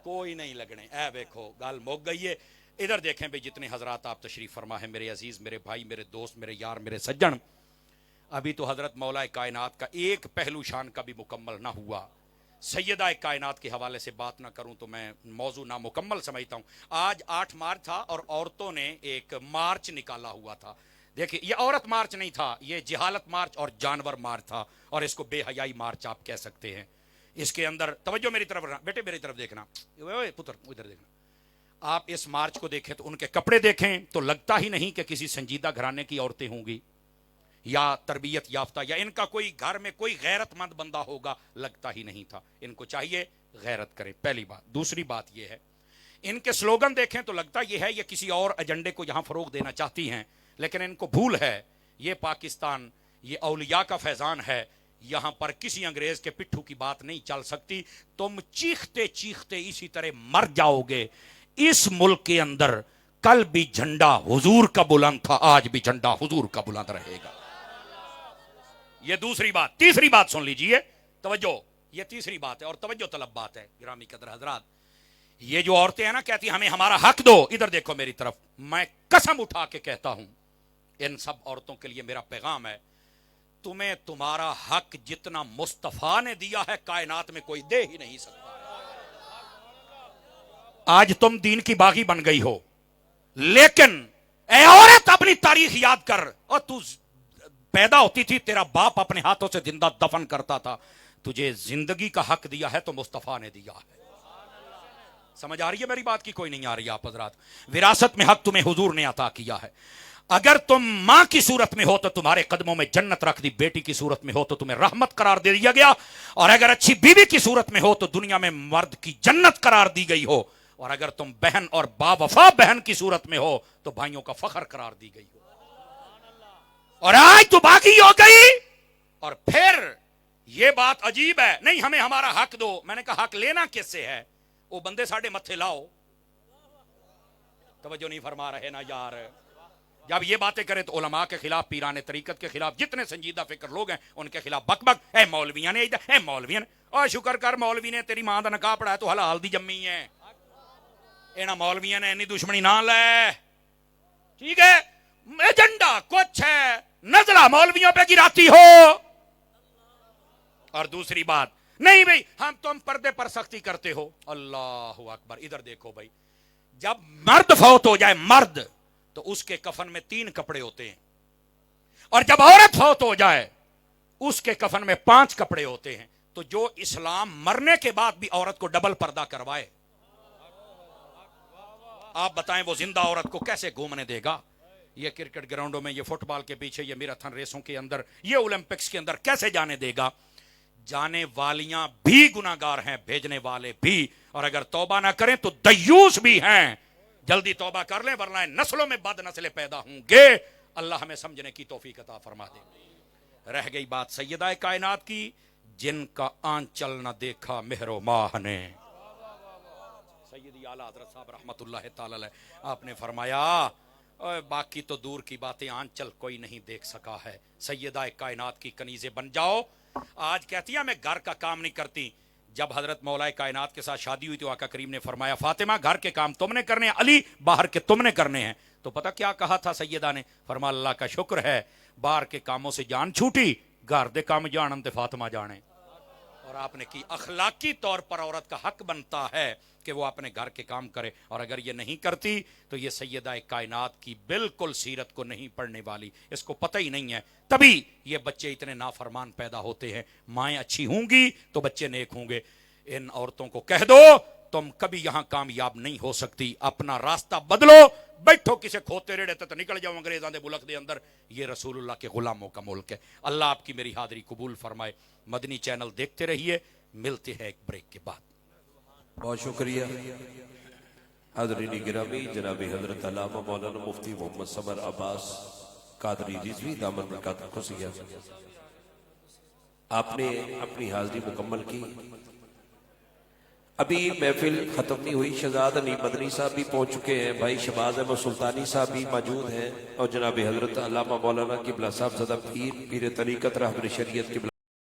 کوئی نہیں لگنے۔ اے دیکھو گل مک گئی ہے۔ ادھر دیکھیں بھئی جتنے حضرات آپ تشریف فرما ہے، میرے عزیز، میرے بھائی، میرے دوست، میرے یار، میرے سجن، ابھی تو حضرت مولا کائنات کا ایک پہلو شان کا بھی مکمل نہ ہوا۔ سیدہ کائنات کے حوالے سے بات نہ کروں تو میں موضوع نامکمل سمجھتا ہوں۔ آج 8 مارچ تھا اور عورتوں نے ایک مارچ نکالا ہوا تھا۔ دیکھیں یہ عورت مارچ نہیں تھا، یہ جہالت مارچ اور جانور مارچ تھا، اور اس کو بے حیائی مارچ آپ کہہ سکتے ہیں۔ اس کے اندر توجہ میری طرف رہنا، بیٹے میری طرف دیکھنا، پتر ادھر دیکھنا۔ آپ اس مارچ کو دیکھیں تو ان کے کپڑے دیکھیں تو لگتا ہی نہیں کہ کسی سنجیدہ گھرانے کی عورتیں ہوں گی یا تربیت یافتہ، یا ان کا کوئی گھر میں کوئی غیرت مند بندہ ہوگا، لگتا ہی نہیں تھا۔ ان کو چاہیے غیرت کریں، پہلی بات۔ دوسری بات یہ ہے ان کے سلوگن دیکھیں تو لگتا یہ ہے یہ کسی اور ایجنڈے کو یہاں فروغ دینا چاہتی ہیں، لیکن ان کو بھول ہے یہ پاکستان، یہ اولیاء کا فیضان ہے، یہاں پر کسی انگریز کے پٹھو کی بات نہیں چل سکتی۔ تم چیختے چیختے اسی طرح مر جاؤ گے۔ اس ملک کے اندر کل بھی جھنڈا حضور کا بلند تھا، آج بھی جھنڈا حضور کا بلند رہے گا۔ یہ دوسری بات۔ تیسری بات سن لیجئے، توجہ، یہ تیسری بات ہے اور توجہ طلب بات ہے۔ گرامی قدر حضرات، یہ جو عورتیں ہیں نا کہتی ہیں ہمیں ہمارا حق دو، ادھر دیکھو میری طرف، میں قسم اٹھا کے کہتا ہوں ان سب عورتوں کے لیے میرا پیغام ہے، تمہیں تمہارا حق جتنا مصطفیٰ نے دیا ہے کائنات میں کوئی دے ہی نہیں سکتا۔ آج تم دین کی باغی بن گئی ہو، لیکن اے عورت اپنی تاریخ یاد کر، اور تو پیدا ہوتی تھی تیرا باپ اپنے ہاتھوں سے زندہ دفن کرتا تھا، تجھے زندگی کا حق دیا ہے تو مصطفیٰ نے دیا ہے۔ سمجھ آ رہی ہے میری بات کی؟ کوئی نہیں آ رہی آپ حضرات؟ وراثت میں حق تمہیں حضور نے عطا کیا ہے۔ اگر تم ماں کی صورت میں ہو تو تمہارے قدموں میں جنت رکھ دی، بیٹی کی صورت میں ہو تو تمہیں رحمت قرار دے دیا گیا، اور اگر اچھی بیوی کی صورت میں ہو تو دنیا میں مرد کی جنت قرار دی گئی ہو، اور اگر تم بہن اور با وفا بہن کی صورت میں ہو تو بھائیوں کا فخر قرار دی گئی ہو۔ اور آج تو باقی ہو گئی، اور پھر یہ بات عجیب ہے، نہیں ہمیں ہمارا حق دو۔ میں نے کہا حق لینا کس سے ہے؟ وہ بندے ساڑھے متھے لاؤ۔ توجہ نہیں فرما رہے نا یار؟ جب یہ باتیں کریں تو علماء کے خلاف، پیران طریقت کے خلاف، جتنے سنجیدہ فکر لوگ ہیں ان کے خلاف بک بک، اے مولویاں نے، اے مولویاں نے، اور شکر کر مولوی نے تیری ماں دا نکاح پڑھایا تو حلال دی جمی ہے، اینا مولویاں نے اینی دشمنی نہ لے، ٹھیک ہے؟ ایجنڈا کچھ ہے، نزلہ مولویوں پہ گراتی ہو، اور دوسری بات نہیں بھئی ہم تم پردے پر سختی کرتے ہو. اللہ اکبر. ادھر دیکھو بھائی, جب مرد فوت ہو جائے مرد تو اس کے کفن میں 3 کپڑے ہوتے ہیں, اور جب عورت فوت ہو جائے اس کے کفن میں 5 کپڑے ہوتے ہیں. تو جو اسلام مرنے کے بعد بھی عورت کو ڈبل پردہ کروائے, آپ بتائیں وہ زندہ عورت کو کیسے گھومنے دے گا؟ یہ کرکٹ گراؤنڈوں میں, یہ فٹ بال کے پیچھے, یہ میراتھن ریسوں کے اندر, یہ اولمپکس کے اندر کیسے جانے دے گا؟ جانے والیاں بھی گناہگار ہیں, بھیجنے والے بھی, اور اگر توبہ نہ کریں تو دیوس بھی ہیں. جلدی توبہ کر لیں ورنہ نسلوں میں بد نسلیں پیدا ہوں گے. اللہ ہمیں سمجھنے کی توفیق عطا فرما دے. رہ گئی بات سیدہ کائنات کی, جن کا آنچل نہ دیکھا مہر و ماہ نے. سیدی اعلیٰ حضرت صاحب رحمت اللہ تعالی علیہ, آپ نے فرمایا باقی تو دور کی باتیں, آنچل کوئی نہیں دیکھ سکا ہے. سیدہ کائنات کی کنیزیں بن جاؤ. آج کہتی ہیں میں گھر کا کام نہیں کرتی. جب حضرت مولا کائنات کے ساتھ شادی ہوئی تو آقا کریم نے فرمایا فاطمہ گھر کے کام تم نے کرنے ہیں, علی باہر کے تم نے کرنے ہیں. تو پتہ کیا کہا تھا سیدہ نے؟ فرمایا اللہ کا شکر ہے باہر کے کاموں سے جان چھوٹی, گھر دے کام جانن تے فاطمہ جانے. اور آپ نے کی اخلاقی طور پر عورت کا حق بنتا ہے کہ وہ اپنے گھر کے کام کرے, اور اگر یہ نہیں کرتی تو یہ سیدہ کائنات کی بالکل سیرت کو نہیں پڑھنے والی, اس کو پتہ ہی نہیں ہے. تبھی یہ بچے اتنے نافرمان پیدا ہوتے ہیں. مائیں اچھی ہوں گی تو بچے نیک ہوں گے. ان عورتوں کو کہہ دو تم کبھی یہاں کامیاب نہیں ہو سکتی, اپنا راستہ بدلو, بیٹھو کسے کھوتے ریڑے تو نکل جاؤ انگریزاں دے ملک دے اندر. یہ رسول اللہ کے غلاموں کا ملک ہے. اللہ آپ کی میری حاضری قبول فرمائے. مدنی چینل دیکھتے رہیے, ملتے ہیں ایک بریک کے بعد. بہت شکریہ حاضرین گرامی. جناب حضرت علامہ مولانا مفتی محمد صبر عباس قادری رضوی دامن برکات خصیہ, آپ نے اپنی حاضری مکمل کی. ابھی محفل ختم نہیں ہوئی. شہزاد علی مدنی صاحب بھی پہنچ چکے ہیں, بھائی شہباز احمد سلطانی صاحب بھی موجود ہیں, اور جناب حضرت علامہ مولانا قبلہ صاحب زدہ پیر طریقت رہبر شریعت قبلہ